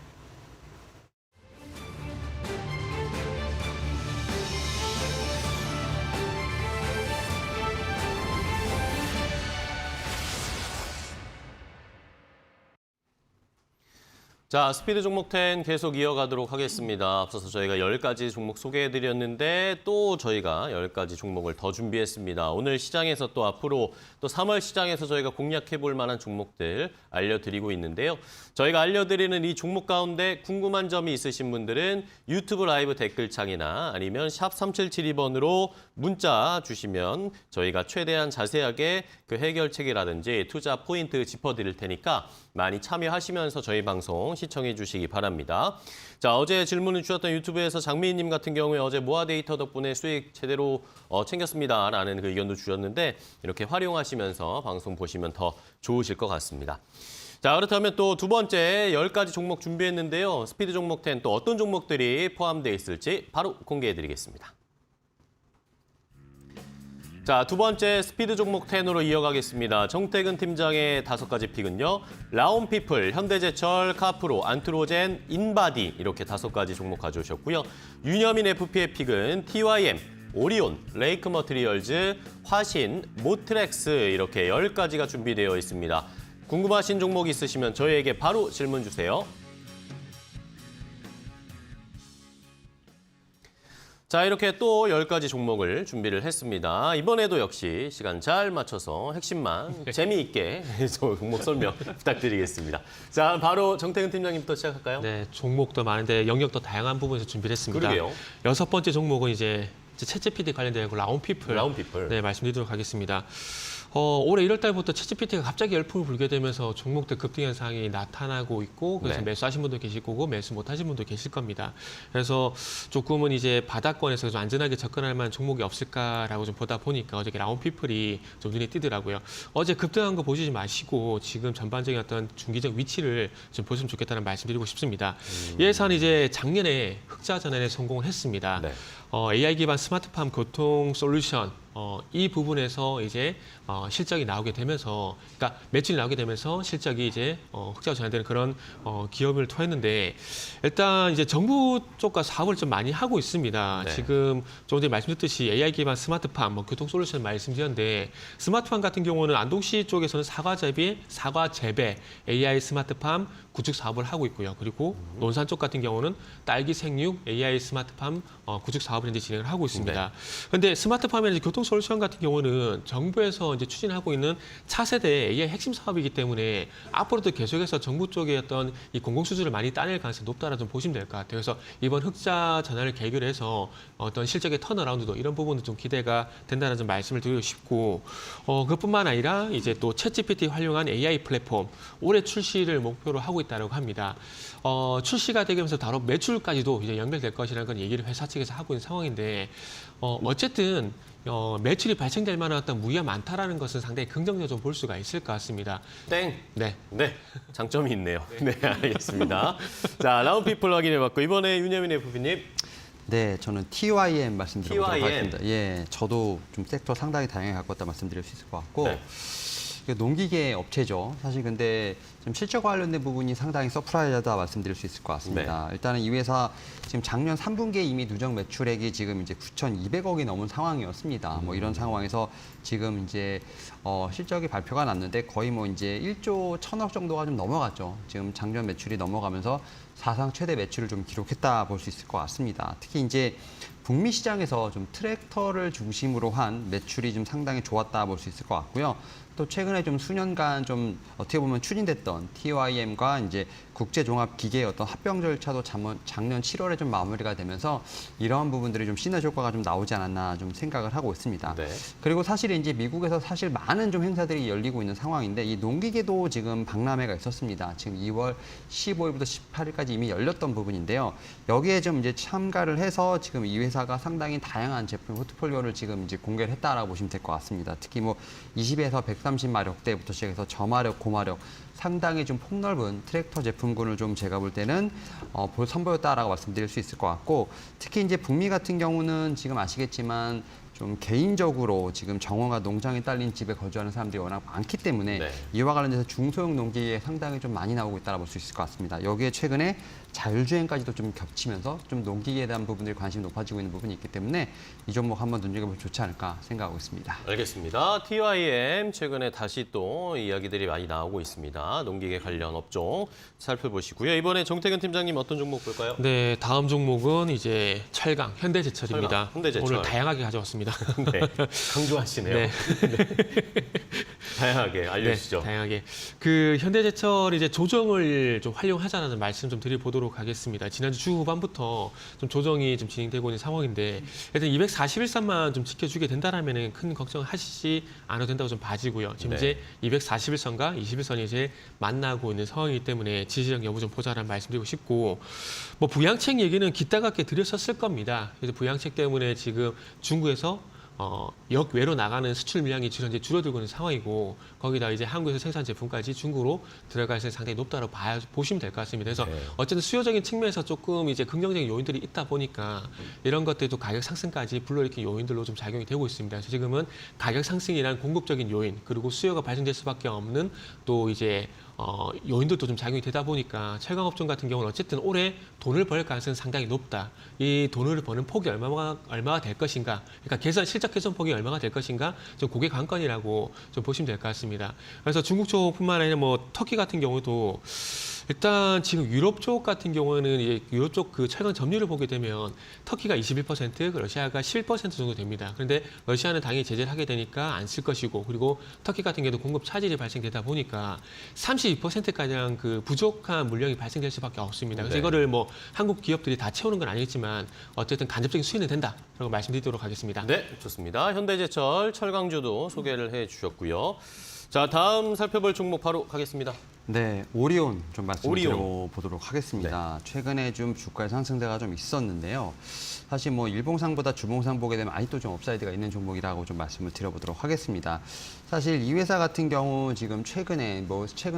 A: 자, 스피드 종목 10 계속 이어가도록 하겠습니다. 앞서서 저희가 10가지 종목 소개해드렸는데 또 저희가 10가지 종목을 더 준비했습니다. 오늘 시장에서 또 앞으로 또 3월 시장에서 저희가 공략해볼 만한 종목들 알려드리고 있는데요. 저희가 알려드리는 이 종목 가운데 궁금한 점이 있으신 분들은 유튜브 라이브 댓글창이나 아니면 샵 3772번으로 문자 주시면 저희가 최대한 자세하게 그 해결책이라든지 투자 포인트 짚어드릴 테니까 많이 참여하시면서 저희 방송 시청해 주시기 바랍니다. 자, 어제 질문을 주셨던 유튜브에서 장미희님 같은 경우에 어제 모아 데이터 덕분에 수익 제대로 챙겼습니다라는 그 의견도 주셨는데 이렇게 활용하시면서 방송 보시면 더 좋으실 것 같습니다. 자, 그렇다면 또 두 번째 10가지 종목 준비했는데요. 스피드 종목 10 또 어떤 종목들이 포함되어 있을지 바로 공개해 드리겠습니다. 자, 두 번째 스피드 종목 10으로 이어가겠습니다. 정태근 팀장의 5가지 픽은요. 라온피플, 현대제철, 카프로, 안트로젠, 인바디 이렇게 5가지 종목 가져오셨고요. 윤여민 FP의 픽은 TYM, 오리온, 레이크 머티리얼즈, 화신, 모트렉스 이렇게 10가지가 준비되어 있습니다. 궁금하신 종목 있으시면 저희에게 바로 질문 주세요. 자, 이렇게 또 10가지 종목을 준비를 했습니다. 이번에도 역시 시간 잘 맞춰서 핵심만 재미있게 종목 설명 부탁드리겠습니다. 자, 바로 정태근 팀장님부터 시작할까요?
B: 네, 종목도 많은데 영역도 다양한 부분에서 준비를 했습니다.
A: 그러게요.
B: 6번째 종목은 이제 챗GPT 관련된 라온피플.
A: 라온피플.
B: 네, 말씀드리도록 하겠습니다. 올해 1월 달부터 챗GPT가 갑자기 열풍을 불게 되면서 종목들 급등 현상이 나타나고 있고 그래서
A: 네.
B: 매수하신 분도 계실 거고 매수 못하신 분도 계실 겁니다. 그래서 조금은 이제 바닥권에서 좀 안전하게 접근할 만한 종목이 없을까라고 좀 보다 보니까 어저께 라온피플이 좀 눈에 띄더라고요. 어제 급등한 거 보시지 마시고 지금 전반적인 어떤 중기적 위치를 좀 보시면 좋겠다는 말씀드리고 싶습니다. 이 회사는 이제 작년에 흑자 전환에 성공을 했습니다.
A: 네.
B: AI 기반 스마트팜 교통 솔루션 이 부분에서 이제 실적이 나오게 되면서, 그러니까 매출이 나오게 되면서 실적이 이제 흑자로 전환되는 그런 기업을 토했는데 일단 이제 정부 쪽과 사업을 좀 많이 하고 있습니다.
A: 네.
B: 지금 조금 전에 말씀드렸듯이 AI 기반 스마트팜, 교통 솔루션 말씀드렸는데 스마트팜 같은 경우는 안동시 쪽에서는 사과 재배 AI 스마트팜 구축 사업을 하고 있고요. 그리고 논산 쪽 같은 경우는 딸기 생육 AI 스마트팜 구축 사업을 현재 진행을 하고 있습니다. 그런데 스마트팜이나 이제 교통 솔루션 같은 경우는 정부에서 이제 추진하고 있는 차세대 AI 핵심 사업이기 때문에 앞으로도 계속해서 정부 쪽의 어떤 이 공공 수주를 많이 따낼 가능성이 높다라 좀 보시면 될 것 같아요. 그래서 이번 흑자 전환을 계기로 해서 어떤 실적의 턴어라운드도 이런 부분도 좀 기대가 된다는 좀 말씀을 드리고 싶고 그뿐만 아니라 이제 또 챗GPT 활용한 AI 플랫폼 올해 출시를 목표로 하고 있다고 합니다. 출시가 되면서 바로 매출까지도 이제 연결될 것이라는 건 얘기를 회사 측에서 하고 있는 상황인데 어쨌든 매출이 발생될 만한 어떤 무기가 많다라는 것은 상당히 긍정적으로 좀 볼 수가 있을 것 같습니다.
A: 땡.
B: 네.
A: 네, 장점이 있네요. 네, 알겠습니다. 자, 라운피플 확인해봤고 이번에 윤여민 FP님.
C: 네, 저는 TYM 말씀드리도록
A: TYM.
C: 하겠습니다. 예, 저도 좀 섹터 상당히 다양하게 갖고 왔다 말씀드릴 수 있을 것 같고
A: 네.
C: 이게 농기계 업체죠. 사실 근데 좀 실적과 관련된 부분이 상당히 서프라이즈하다 말씀드릴 수 있을 것 같습니다.
A: 네.
C: 일단은 이 회사 지금 작년 3분기에 이미 누적 매출액이 지금 이제 9,200억이 넘은 상황이었습니다. 뭐 이런 상황에서 지금 이제 실적이 발표가 났는데 거의 뭐 이제 1조 1,000억 정도가 좀 넘어갔죠. 지금 작년 매출이 넘어가면서 사상 최대 매출을 좀 기록했다 볼 수 있을 것 같습니다. 특히 이제 북미 시장에서 좀 트랙터를 중심으로 한 매출이 좀 상당히 좋았다 볼 수 있을 것 같고요. 또 최근에 좀 수년간 좀 어떻게 보면 추진됐던 TYM과 이제 국제종합기계의 어떤 합병 절차도 작년 7월에 좀 마무리가 되면서 이러한 부분들이 좀 시너지 효과가 좀 나오지 않았나 좀 생각을 하고 있습니다.
A: 네.
C: 그리고 사실 이제 미국에서 사실 많은 좀 행사들이 열리고 있는 상황인데 이 농기계도 지금 박람회가 있었습니다. 지금 2월 15일부터 18일까지 이미 열렸던 부분인데요. 여기에 좀 이제 참가를 해서 지금 이 회사가 상당히 다양한 제품 포트폴리오를 지금 이제 공개를 했다라고 보시면 될 것 같습니다. 특히 뭐 20에서 130마력대부터 시작해서 저마력, 고마력 상당히 좀 폭넓은 트랙터 제품군을 좀 제가 볼 때는 선보였다라고 말씀드릴 수 있을 것 같고 특히 이제 북미 같은 경우는 지금 아시겠지만 좀 개인적으로 지금 정원과 농장에 딸린 집에 거주하는 사람들이 워낙 많기 때문에
A: 네.
C: 이와 관련돼서 중소형 농기에 상당히 좀 많이 나오고 있다고 볼 수 있을 것 같습니다. 여기에 최근에 자율주행까지도 좀 겹치면서 좀 농기계에 대한 부분들이 관심이 높아지고 있는 부분이 있기 때문에 이 종목 한번 눈여겨보면 좋지 않을까 생각하고 있습니다.
A: 알겠습니다. TYM 최근에 다시 또 이야기들이 많이 나오고 있습니다. 농기계 관련 업종 살펴보시고요. 이번에 정태근 팀장님 어떤 종목 볼까요?
B: 네, 다음 종목은 이제 철강, 현대제철입니다.
A: 철강, 현대제철.
B: 오늘 다양하게 가져왔습니다.
A: 네, 강조하시네요.
B: 네.
A: 다양하게 알려주시죠.
B: 네, 다양하게. 그 현대제철이 이제 조정을 좀 활용하자는 말씀 좀 드려보도록 하겠습니다. 지난주 주 후반부터 좀 조정이 좀 진행되고 있는 상황인데, 일단 241선만 좀 지켜주게 된다라면 큰 걱정하시지 않아도 된다고 좀 봐지고요. 지금
A: 네.
B: 이제 241선과 21선이 이제 만나고 있는 상황이기 때문에 지지력 여부 좀 보자라는 말씀드리고 싶고, 뭐 부양책 얘기는 기따갑게 드렸었을 겁니다. 그래서 부양책 때문에 지금 중국에서 역외로 나가는 수출 물량이 현재 줄어들고 있는 상황이고, 거기다 이제 한국에서 생산 제품까지 중국으로 들어갈 가능성이 상당히 높다고 보시면 될 것 같습니다. 그래서
A: 네.
B: 어쨌든 수요적인 측면에서 조금 이제 긍정적인 요인들이 있다 보니까 이런 것들도 가격 상승까지 불러일으킨 요인들로 좀 작용이 되고 있습니다. 그래서 지금은 가격 상승이란 공급적인 요인, 그리고 수요가 발생될 수밖에 없는 또 이제 요인들도 좀 작용이 되다 보니까 철강업종 같은 경우는 어쨌든 올해 돈을 벌 가능성이 상당히 높다. 이 돈을 버는 폭이 얼마가 될 것인가. 그러니까 실적 개선 폭이 얼마가 될 것인가. 좀 그게 관건이라고 좀 보시면 될 것 같습니다. 그래서 중국 쪽뿐만 아니라 뭐 터키 같은 경우도 일단 지금 유럽 쪽 같은 경우는 이제 유럽 쪽 그 철강 점유율을 보게 되면 터키가 21%, 러시아가 11% 정도 됩니다. 그런데 러시아는 당연히 제재를 하게 되니까 안 쓸 것이고, 그리고 터키 같은 경우도 공급 차질이 발생되다 보니까 32%가량 그 부족한 물량이 발생될 수밖에 없습니다. 그래서
A: 네.
B: 이거를 뭐 한국 기업들이 다 채우는 건 아니겠지만 어쨌든 간접적인 수혜는 된다라고 말씀드리도록 하겠습니다.
A: 네, 좋습니다. 현대제철, 철강주도 소개를 해주셨고요. 자, 다음 살펴볼 종목 바로 가겠습니다.
C: 네, 오리온 좀
A: 오리온.
C: 말씀드려보도록 하겠습니다. 최근에 좀 주가의 상승세가 좀 있었는데요. 사실 뭐 일봉상보다 주봉상 보게 되면 아직도 좀 업사이드가 있는 종목이라고 좀 말씀을 드려보도록 하겠습니다. 사실 이 회사 같은 경우 지금 최근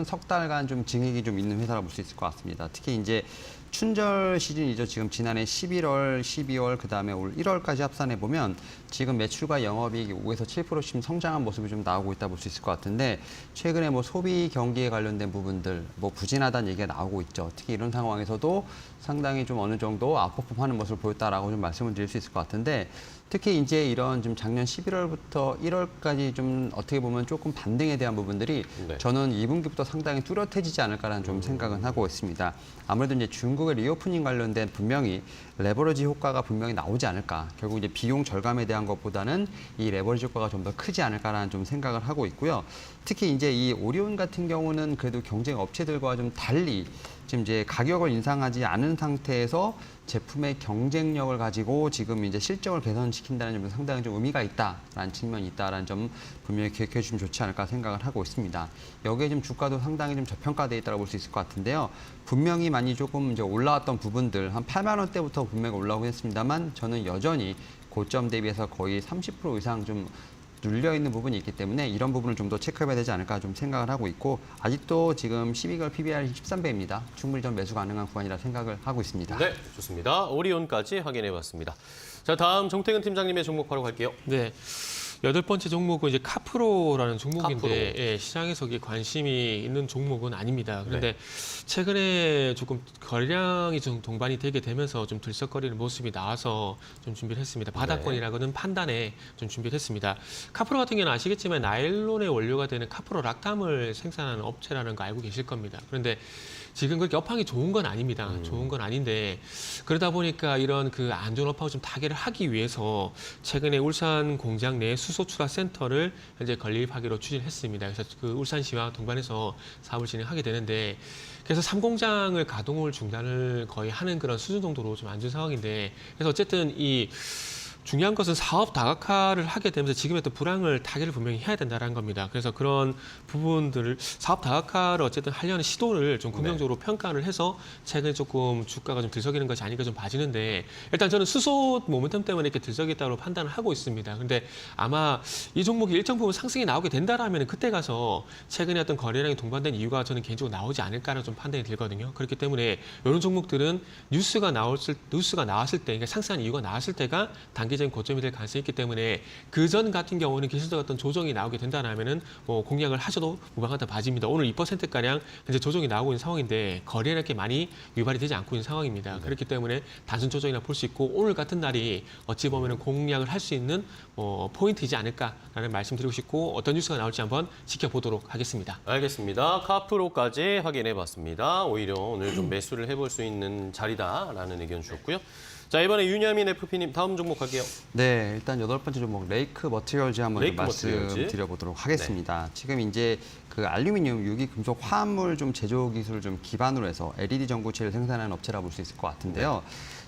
C: 석 달간 좀 증액이 좀 있는 회사라고 볼 수 있을 것 같습니다. 특히 이제 춘절 시즌이죠. 지금 지난해 11월, 12월, 그다음에 올 1월까지 합산해 보면 지금 매출과 영업이익이 5에서 7%씩 성장한 모습이 좀 나오고 있다 볼 수 있을 것 같은데, 최근에 뭐 소비 경기에 관련된 부분들 뭐 부진하다는 얘기가 나오고 있죠. 특히 이런 상황에서도 상당히 좀 어느 정도 아웃퍼폼하는 모습을 보였다라고 좀 말씀을 드릴 수 있을 것 같은데, 특히 이제 이런 좀 작년 11월부터 1월까지 좀 어떻게 보면 조금 반등에 대한 부분들이
A: 네.
C: 저는 2분기부터 상당히 뚜렷해지지 않을까라는 좀 생각은 하고 있습니다. 아무래도 이제 중국의 리오프닝 관련된 분명히 레버리지 효과가 분명히 나오지 않을까. 결국 이제 비용 절감에 대한 것보다는 이 레버리지 효과가 좀 더 크지 않을까라는 좀 생각을 하고 있고요. 특히 이제 이 오리온 같은 경우는 그래도 경쟁 업체들과 좀 달리 지금 이제 가격을 인상하지 않은 상태에서 제품의 경쟁력을 가지고 지금 이제 실적을 개선시킨다는 점에서 상당히 좀 의미가 있다라는 측면이 있다라는 점 분명히 기억해 주시면 좋지 않을까 생각을 하고 있습니다. 여기에 좀 주가도 상당히 좀 저평가돼 있다고 볼 수 있을 것 같은데요. 분명히 많이 조금 이제 올라왔던 부분들 한 8만 원대부터 분명히 올라오긴 했습니다만, 저는 여전히 고점 대비해서 거의 30% 이상 좀 눌려 있는 부분이 있기 때문에 이런 부분을 좀 더 체크해봐야 되지 않을까 좀 생각을 하고 있고, 아직도 지금 12개월 PBR 13배입니다. 충분히 좀 매수 가능한 구간이라 생각을 하고 있습니다.
A: 네, 좋습니다. 오리온까지 확인해봤습니다. 자, 다음 정태근 팀장님의 종목 바로 갈게요.
B: 네. 여덟 번째 종목은 이제 카프로라는 종목인데,
A: 카프로.
B: 예, 시장에서 관심이 있는 종목은 아닙니다. 그런데
A: 네.
B: 최근에 조금 거래량이 좀 동반이 되게 되면서 좀 들썩거리는 모습이 나와서 좀 준비를 했습니다. 바닥권이라고는 판단에 좀 준비를 했습니다. 카프로 같은 경우는 아시겠지만 나일론의 원료가 되는 카프로 락담을 생산하는 업체라는 거 알고 계실 겁니다. 그런데 지금 그렇게 업황이 좋은 건 아닙니다. 좋은 건 아닌데, 그러다 보니까 이런 그 안 좋은 업황을 좀 타개를 하기 위해서 최근에 울산 공장 내 수소 출하 센터를 현재 건립하기로 추진했습니다. 그래서 그 울산시와 동반해서 사업을 진행하게 되는데, 그래서 3공장을 가동을 중단을 거의 하는 그런 수준 정도로 좀 안 좋은 상황인데, 그래서 어쨌든 이 중요한 것은 사업 다각화를 하게 되면서 지금의 또 불황을 타개를 분명히 해야 된다는 겁니다. 그래서 그런 부분들을 사업 다각화를 어쨌든 하려는 시도를 좀 긍정적으로 평가를 해서 최근에 조금 주가가 좀 들썩이는 것이 아닌가 좀 봐지는데, 일단 저는 수소 모멘텀 때문에 이렇게 들썩였다고 판단을 하고 있습니다. 근데 아마 이 종목이 일정 부분 상승이 나오게 된다라면 그때 가서 최근에 어떤 거래량이 동반된 이유가 저는 개인적으로 나오지 않을까라는 좀 판단이 들거든요. 그렇기 때문에 이런 종목들은 뉴스가 나왔을 때, 그러니까 상승한 이유가 나왔을 때가 단기 단기적인 고점이 될 가능성이 있기 때문에 그전 같은 경우는 기술적 어떤 조정이 나오게 된다면은 뭐 공략을 하셔도 무방하다 봐집니다. 오늘 2%가량 현재 조정이 나오고 있는 상황인데 거래가 이렇게 많이 유발이 되지 않고 있는 상황입니다. 그렇기 때문에 단순 조정이나 볼 수 있고 오늘 같은 날이 어찌 보면은 공략을 할 수 있는 포인트이지 않을까라는 말씀드리고 싶고 어떤 뉴스가 나올지 한번 지켜보도록 하겠습니다.
A: 알겠습니다. 카프로까지 확인해봤습니다. 오히려 오늘 좀 매수를 해볼 수 있는 자리다라는 의견 주셨고요. 자, 이번에 윤여민 FP님 다음 종목 갈게요.
C: 네, 일단 8번째 종목 레이크 머티리얼즈 한번 좀
A: 레이크 머티리얼즈.
C: 말씀드려보도록 하겠습니다. 지금 이제 그 알루미늄, 유기, 금속, 화합물 좀 제조 기술을 좀 기반으로 해서 LED 전구체를 생산하는 업체라 볼 수 있을 것 같은데요.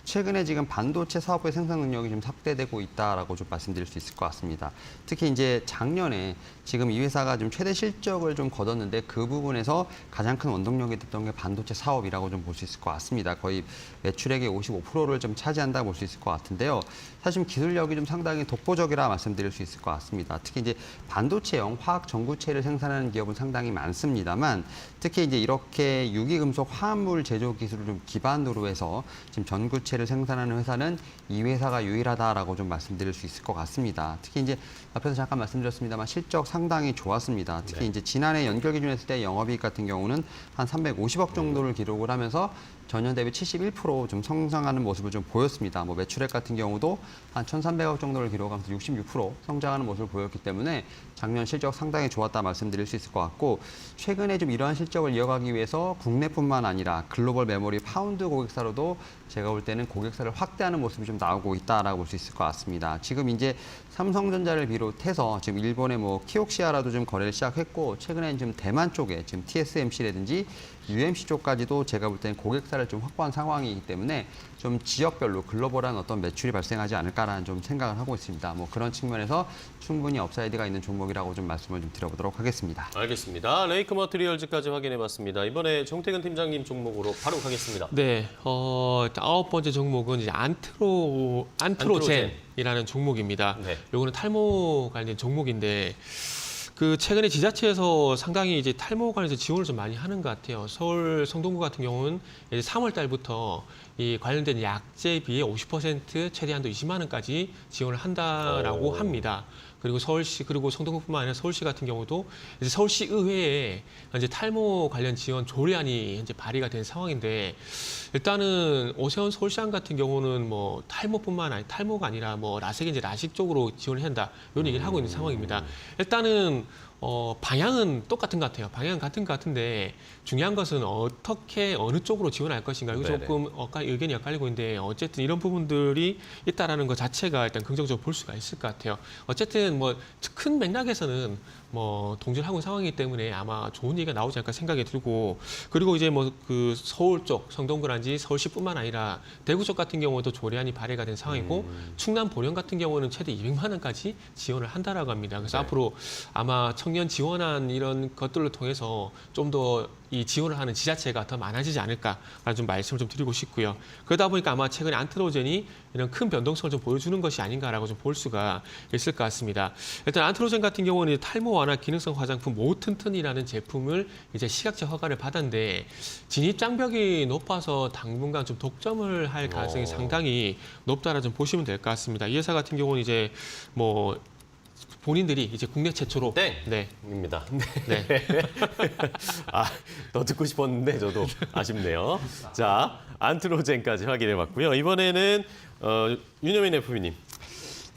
C: 최근에 지금 반도체 사업의 생산 능력이 좀 삭대되고 있다라고 좀 말씀드릴 수 있을 것 같습니다. 특히 이제 작년에 지금 이 회사가 좀 최대 실적을 좀 거뒀는데 그 부분에서 가장 큰 원동력이 됐던 게 반도체 사업이라고 좀 볼 수 있을 것 같습니다. 거의 매출액의 55%를 좀 차지한다 볼 수 있을 것 같은데요. 사실 기술력이 좀 상당히 독보적이라 말씀드릴 수 있을 것 같습니다. 특히 이제 반도체형 화학 전구체를 생산하는 기업은 상당히 많습니다만 특히 이제 이렇게 유기금속 화합물 제조 기술을 좀 기반으로 해서 지금 전구체를 생산하는 회사는 이 회사가 유일하다라고 좀 말씀드릴 수 있을 것 같습니다. 특히 이제 앞에서 잠깐 말씀드렸습니다만 실적 상당히 좋았습니다. 특히 이제 지난해 연결 기준 했을 때 영업이익 같은 경우는 한 350억 정도를 기록을 하면서 전년 대비 71% 좀 성장하는 모습을 좀 보였습니다. 뭐 매출액 같은 경우도 한 1,300억 정도를 기록하면서 66% 성장하는 모습을 보였기 때문에 작년 실적 상당히 좋았다 말씀드릴 수 있을 것 같고 최근에 좀 이러한 실적을 이어가기 위해서 국내뿐만 아니라 글로벌 메모리 파운드 고객사로도 제가 볼 때는 고객사를 확대하는 모습이 좀 나오고 있다라고 볼 수 있을 것 같습니다. 지금 이제 삼성전자를 비롯해서 지금 일본의 뭐 키옥시아라도 좀 거래를 시작했고 최근에는 지금 대만 쪽에 지금 TSMC라든지 UMC 쪽까지도 제가 볼 때는 고객사를 좀 확보한 상황이기 때문에 좀 지역별로 글로벌한 어떤 매출이 발생하지 않을까라는 좀 생각을 하고 있습니다. 뭐 그런 측면에서 충분히 업사이드가 있는 종목이라고 좀 말씀을 좀 드려보도록 하겠습니다.
A: 알겠습니다. 레이크 머티리얼즈까지 확인해봤습니다. 이번에 정태근 팀장님 종목으로 바로 가겠습니다.
B: 네, 9번째 종목은 이제 안트로젠이라는 종목입니다.
A: 네.
B: 요거는 탈모 관련 종목인데 그 최근에 지자체에서 상당히 이제 탈모 관련해서 지원을 좀 많이 하는 것 같아요. 서울 성동구 같은 경우는 이제 3월 달부터 이 관련된 약제비의 50% 최대한도 20만 원까지 지원을 한다라고
A: 오.
B: 합니다. 그리고 서울시 그리고 성동구뿐만 아니라 서울시 같은 경우도 이제 서울시 의회에 이제 탈모 관련 지원 조례안이 현재 발의가 된 상황인데 일단은 오세훈 서울시장 같은 경우는 뭐 탈모가 아니라 뭐 라섹인지 라식 쪽으로 지원을 한다 이런 얘기를 하고 있는 상황입니다. 일단은 방향은 똑같은 것 같아요. 방향은 같은 것 같은데 중요한 것은 어떻게 어느 쪽으로 지원할 것인가 이거
A: 네네.
B: 조금 의견이 엇갈리고 있는데 어쨌든 이런 부분들이 있다라는 것 자체가 일단 긍정적으로 볼 수가 있을 것 같아요. 어쨌든 뭐 큰 맥락에서는 뭐 동질하고 있는 상황이기 때문에 아마 좋은 얘기가 나오지 않을까 생각이 들고 그리고 이제 뭐 그 서울 쪽 성동구라든지 서울시뿐만 아니라 대구 쪽 같은 경우도 조례안이 발의가 된 상황이고 충남 보령 같은 경우는 최대 200만 원까지 지원을 한다라고 합니다. 그래서
A: 네.
B: 앞으로 아마 청년 지원안 이런 것들을 통해서 좀 더 이 지원을 하는 지자체가 더 많아지지 않을까라는 좀 말씀을 좀 드리고 싶고요. 그러다 보니까 아마 최근에 안트로젠이 이런 큰 변동성을 좀 보여주는 것이 아닌가라고 좀 볼 수가 있을 것 같습니다. 일단 안트로젠 같은 경우는 탈모 완화 기능성 화장품 모튼튼이라는 제품을 이제 시각제 허가를 받았는데 진입 장벽이 높아서 당분간 좀 독점을 할 가능성이 상당히 높다라 좀 보시면 될 것 같습니다. 이 회사 같은 경우는 이제 뭐 본인들이 이제 국내 최초로 네.
A: 입니다.
B: 네.
A: 더 듣고 싶었는데 저도 아쉽네요. 자, 안트로젠까지 확인해봤고요. 이번에는 윤여민 FP님.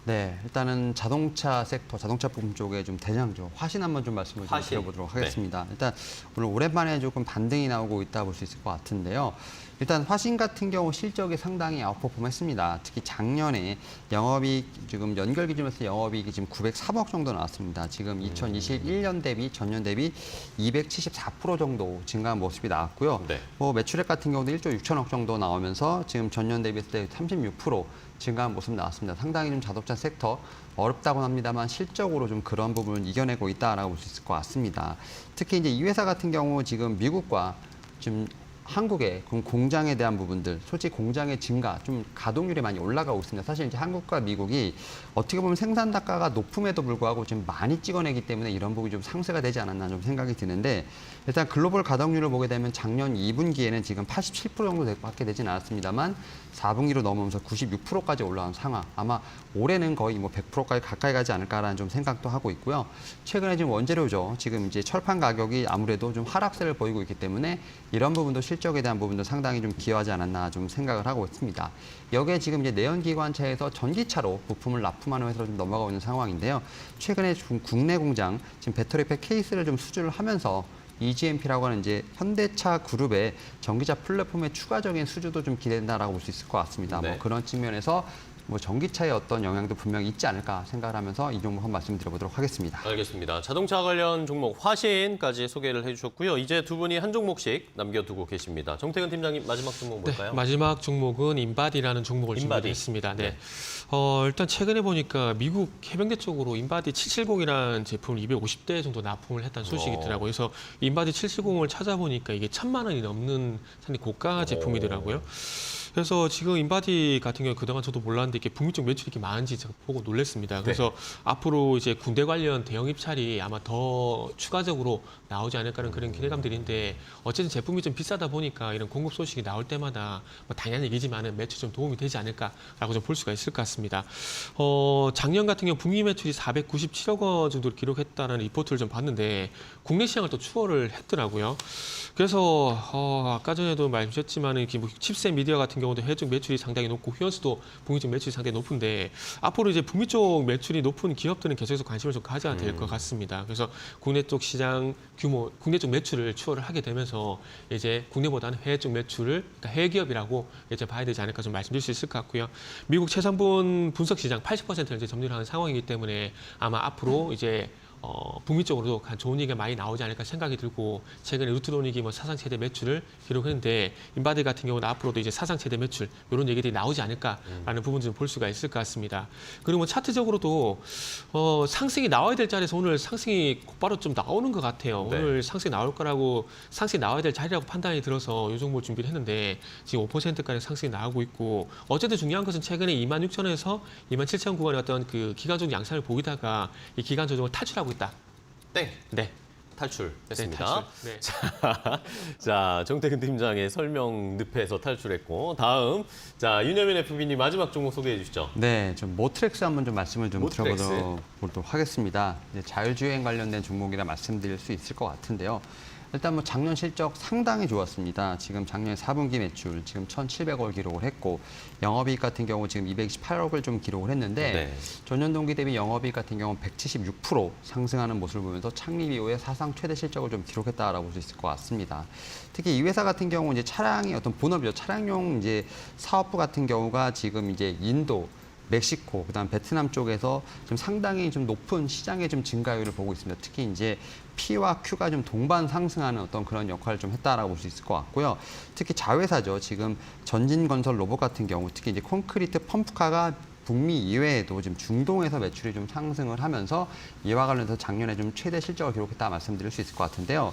C: 네, 일단은 자동차 섹터, 자동차 부품 쪽에 좀 대장주 화신 한번 좀 말씀을 좀
A: 화신.
C: 드려보도록 하겠습니다. 일단 오늘 오랜만에 조금 반등이 나오고 있다 볼 수 있을 것 같은데요. 일단 화신 같은 경우 실적이 상당히 아웃퍼폼했습니다. 특히 작년에 영업이익 지금 연결 기준에서 영업이익이 지금 903억 정도 나왔습니다. 지금 2021년 대비 전년 대비 274% 정도 증가한 모습이 나왔고요.
A: 네.
C: 뭐 매출액 같은 경우도 1조 6천억 정도 나오면서 지금 전년 대비했을 때 36% 증가한 모습 나왔습니다. 상당히 좀 자동차 섹터 어렵다고 합니다만 실적으로 좀 그런 부분을 이겨내고 있다라고 볼 수 있을 것 같습니다. 특히 이제 이 회사 같은 경우 지금 미국과 지금 한국의 공장에 대한 부분들, 솔직히 공장의 증가, 좀 가동률이 많이 올라가고 있습니다. 사실 이제 한국과 미국이 어떻게 보면 생산 단가가 높음에도 불구하고 좀 많이 찍어내기 때문에 이런 부분이 좀 상쇄가 되지 않았나 좀 생각이 드는데, 일단 글로벌 가동률을 보게 되면 작년 2분기에는 지금 87% 정도 밖에 되진 않았습니다만 4분기로 넘으면서 96%까지 올라온 상황. 아마 올해는 거의 뭐 100%까지 가까이 가지 않을까라는 좀 생각도 하고 있고요. 최근에 지금 원재료죠. 지금 이제 철판 가격이 아무래도 좀 하락세를 보이고 있기 때문에 이런 부분도 실적에 대한 부분도 상당히 좀 기여하지 않았나 좀 생각을 하고 있습니다. 여기에 지금 이제 내연기관차에서 전기차로 부품을 납품하는 회사로 좀 넘어가고 있는 상황인데요. 최근에 국내 공장 지금 배터리팩 케이스를 좀 수주를 하면서 EGMP라고 하는 이제 현대차 그룹의 전기차 플랫폼의 추가적인 수주도 좀 기대된다라고 볼 수 있을 것 같습니다.
A: 네.
C: 뭐 그런 측면에서 뭐 전기차의 어떤 영향도 분명히 있지 않을까 생각을 하면서 이 종목 한번 말씀드려보도록 하겠습니다.
A: 알겠습니다. 자동차 관련 종목 화신까지 소개를 해주셨고요. 이제 두 분이 한 종목씩 남겨두고 계십니다. 정태근 팀장님 마지막 종목 뭘까요?
B: 네, 마지막 종목은 인바디라는 종목을
A: 인바디.
B: 준비했습니다. 네.
A: 네.
B: 일단 최근에 보니까 미국 해병대 쪽으로 인바디 770이라는 제품을 250대 정도 납품을 했다는 소식이 있더라고요. 그래서 인바디 770을 찾아보니까 이게 1,000만 원이 넘는 상당히 고가 제품이더라고요. 그래서 지금 인바디 같은 경우 그동안 저도 몰랐는데 이게 북미 쪽 매출이 이렇게 많은지 제가 보고 놀랐습니다. 그래서 앞으로 이제 군대 관련 대형 입찰이 아마 더 추가적으로 나오지 않을까라는 그런 기대감들인데, 어쨌든 제품이 좀 비싸다 보니까 이런 공급 소식이 나올 때마다 뭐 당연한 얘기지만은 매출 좀 도움이 되지 않을까라고 좀 볼 수가 있을 것 같습니다. 작년 같은 경우 북미 매출이 497억 원 정도를 기록했다는 리포트를 좀 봤는데 국내 시장을 또 추월을 했더라고요. 그래서 아까 전에도 말씀하셨지만 이렇게 뭐 칩셋 미디어 같은 경우도 해외 쪽 매출이 상당히 높고 휴연수도 북미 쪽 매출이 상당히 높은데, 앞으로 이제 북미 쪽 매출이 높은 기업들은 계속해서 관심을 좀 가져야 될 것 같습니다. 그래서 국내 쪽 시장 규모, 국내 쪽 매출을 추월을 하게 되면서 이제 국내보다는 해외 쪽 매출을, 그러니까 해외 기업이라고 이제 봐야 되지 않을까 좀 말씀드릴 수 있을 것 같고요. 미국 채산분 분석 시장 80%를 이제 점유를 하는 상황이기 때문에 아마 앞으로 이제 북미 쪽으로도 좋은 얘기가 많이 나오지 않을까 생각이 들고, 최근에 루트로닉이 뭐 사상 최대 매출을 기록했는데 인바디 같은 경우는 앞으로도 이제 사상 최대 매출 이런 얘기들이 나오지 않을까라는 부분 좀 볼 수가 있을 것 같습니다. 그리고 뭐 차트적으로도 상승이 나와야 될 자리에서 오늘 상승이 곧바로 좀 나오는 것 같아요.
A: 네.
B: 오늘 상승이 나올 거라고, 상승이 나와야 될 자리라고 판단이 들어서 이 종목을 준비를 했는데 지금 5%까지 상승이 나오고 있고, 어쨌든 중요한 것은 최근에 26,000원에서 27,000 구간의 어떤 그 기간적 양상을 보이다가 이 기간 조정을 탈출하고 있다.
A: 땡.
B: 네.
A: 탈출했습니다.
B: 네.
A: 자, 정태근 팀장의 설명 늪에서 탈출했고, 다음 자 윤여민 FB님 마지막 종목 소개해 주시죠.
C: 네, 좀 모트렉스 한번 좀 말씀을 좀
A: 모트렉스.
C: 드려보도록 하겠습니다. 이제 자율주행 관련된 종목이라 말씀드릴 수 있을 것 같은데요. 일단 뭐 작년 실적 상당히 좋았습니다. 지금 작년 4분기 매출 지금 1,700억을 기록을 했고, 영업이익 같은 경우 지금 228억을 좀 기록을 했는데
A: 네.
C: 전년 동기 대비 영업이익 같은 경우는 176% 상승하는 모습을 보면서 창립 이후에 사상 최대 실적을 좀 기록했다라고 볼 수 있을 것 같습니다. 특히 이 회사 같은 경우 이제 차량이 어떤 본업이죠. 차량용 이제 사업부 같은 경우가 지금 이제 인도, 멕시코, 그다음 베트남 쪽에서 좀 상당히 좀 높은 시장의 좀 증가율을 보고 있습니다. 특히 이제 P와 Q가 좀 동반 상승하는 어떤 그런 역할을 좀 했다라고 볼 수 있을 것 같고요. 특히 자회사죠. 지금 전진건설 로봇 같은 경우, 특히 이제 콘크리트 펌프카가 북미 이외에도 지금 중동에서 매출이 좀 상승을 하면서 이와 관련해서 작년에 좀 최대 실적을 기록했다 말씀드릴 수 있을 것 같은데요.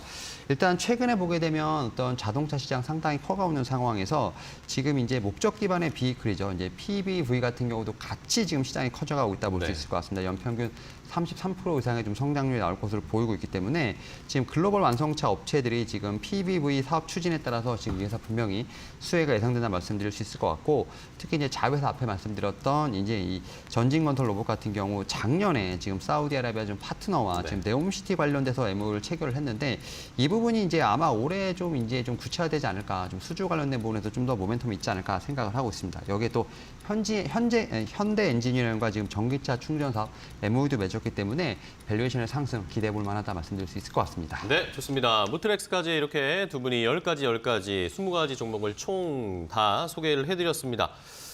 C: 일단 최근에 보게 되면 어떤 자동차 시장 상당히 커가오는 상황에서 지금 이제 목적 기반의 비이클이죠. 이제 PBV 같은 경우도 같이 지금 시장이 커져가고 있다 볼 수
A: 네.
C: 있을 것 같습니다. 연평균 33% 이상의 좀 성장률이 나올 것으로 보이고 있기 때문에 지금 글로벌 완성차 업체들이 지금 PBV 사업 추진에 따라서 지금 이 회사 분명히 수혜가 예상된다 말씀드릴 수 있을 것 같고, 특히 이제 자회사 앞에 말씀드렸던 이제 이 전진건설 로봇 같은 경우 작년에 지금 사우디아라비아 좀 파트너와
A: 네.
C: 지금 네옴시티 관련돼서 MOU를 체결을 했는데 이 부분이 이제 아마 올해 좀 이제 좀 구체화되지 않을까, 좀 수주 관련된 부분에서 좀 더 모멘텀이 있지 않을까 생각을 하고 있습니다. 여기에 또 현대 엔지니어링과 지금 전기차 충전 사업 MOU도 맺었기 때문에 밸류에이션의 상승 기대해 볼 만하다 말씀드릴 수 있을 것 같습니다.
A: 네, 좋습니다. 모트렉스까지 이렇게 두 분이 10가지, 20가지 종목을 총 다 소개를 해드렸습니다.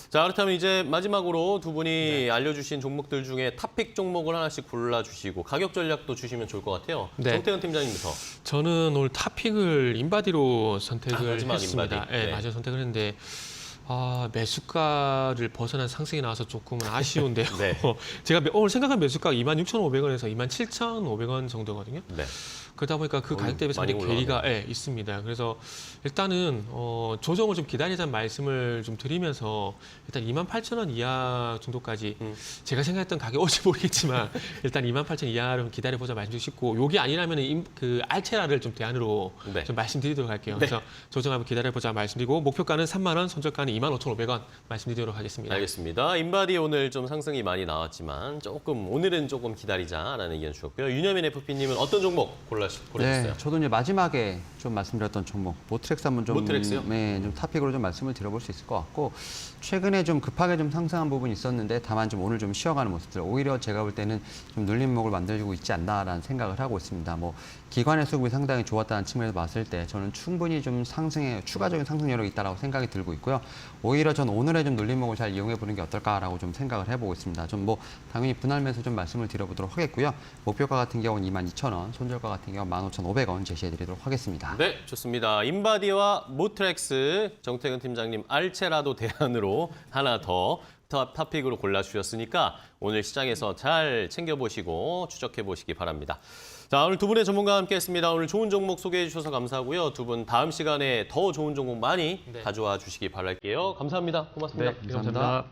A: 자, 그렇다면 이제 마지막으로 두 분이 알려주신 종목들 중에 탑픽 종목을 하나씩 골라주시고 가격 전략도 주시면 좋을 것 같아요.
B: 네.
A: 정태근 팀장님부터.
B: 저는 오늘 탑픽을 인바디로 선택을
A: 마지막
B: 했습니다.
A: 인바디.
B: 네,
A: 네.
B: 마지막 선택을 했는데 매수가를 벗어난 상승이 나와서 조금은 아쉬운데요.
A: 네.
B: 제가 오늘 생각한 매수가가 26,500원에서 27,500원 정도거든요.
A: 네.
B: 그러다 보니까 그 가격 대비
A: 많이
B: 상당히 괴리가 있습니다. 그래서 일단은 조정을 좀 기다리자는 말씀을 좀 드리면서 일단 28,000원 이하 정도까지 제가 생각했던 가격 올지 모르겠지만 일단 28,000원 이하를 기다려보자 말씀드리고 싶고 요게 아니라면 그 알체라를 좀 대안으로
A: 네.
B: 좀 말씀드리도록 할게요.
A: 네.
B: 그래서 조정하면 기다려보자 말씀드리고 목표가는 3만 원, 손절가는 25,500원 말씀드리도록 하겠습니다.
A: 알겠습니다. 인바디 오늘 좀 상승이 많이 나왔지만 오늘은 조금 기다리자라는 의견 주셨고요. 윤여민 FP님은 어떤 종목 고르셨어요?
C: 네, 저도 이제 마지막에 좀 말씀드렸던 종목 모트렉스 한번 좀,
A: 모트렉스요?
C: 네, 좀 토픽으로 좀 말씀을 드려볼 수 있을 것 같고 최근에 좀 급하게 좀 상승한 부분이 있었는데 다만 좀 오늘 좀 쉬어가는 모습들 오히려 제가 볼 때는 좀 눌림목을 만들고 있지 않나라는 생각을 하고 있습니다. 뭐 기관의 수급이 상당히 좋았다는 측면에서 봤을 때 저는 충분히 좀 추가적인 상승 여력이 있다라고 생각이 들고 있고요. 오히려 전 오늘의 좀 눌림목을 잘 이용해 보는 게 어떨까라고 좀 생각을 해보고 있습니다. 좀 뭐 당연히 분할면서 좀 말씀을 드려보도록 하겠고요. 목표가 같은 경우는 22,000원, 손절가 같은 경우 15,500원 제시해드리도록 하겠습니다.
A: 네, 좋습니다. 인바디와 모트렉스 정태근 팀장님 알체라도 대안으로 하나 더 탑픽으로 골라주셨으니까 오늘 시장에서 잘 챙겨보시고 추적해보시기 바랍니다. 자, 오늘 두 분의 전문가와 함께했습니다. 오늘 좋은 종목 소개해 주셔서 감사하고요. 두 분 다음 시간에 더 좋은 종목 많이 가져와 주시기 바랄게요. 감사합니다. 고맙습니다.
B: 네, 감사합니다.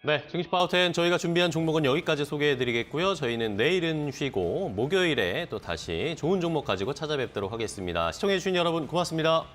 A: 네, 증시파워텐 저희가 준비한 종목은 여기까지 소개해드리겠고요. 저희는 내일은 쉬고 목요일에 또 다시 좋은 종목 가지고 찾아뵙도록 하겠습니다. 시청해주신 여러분 고맙습니다.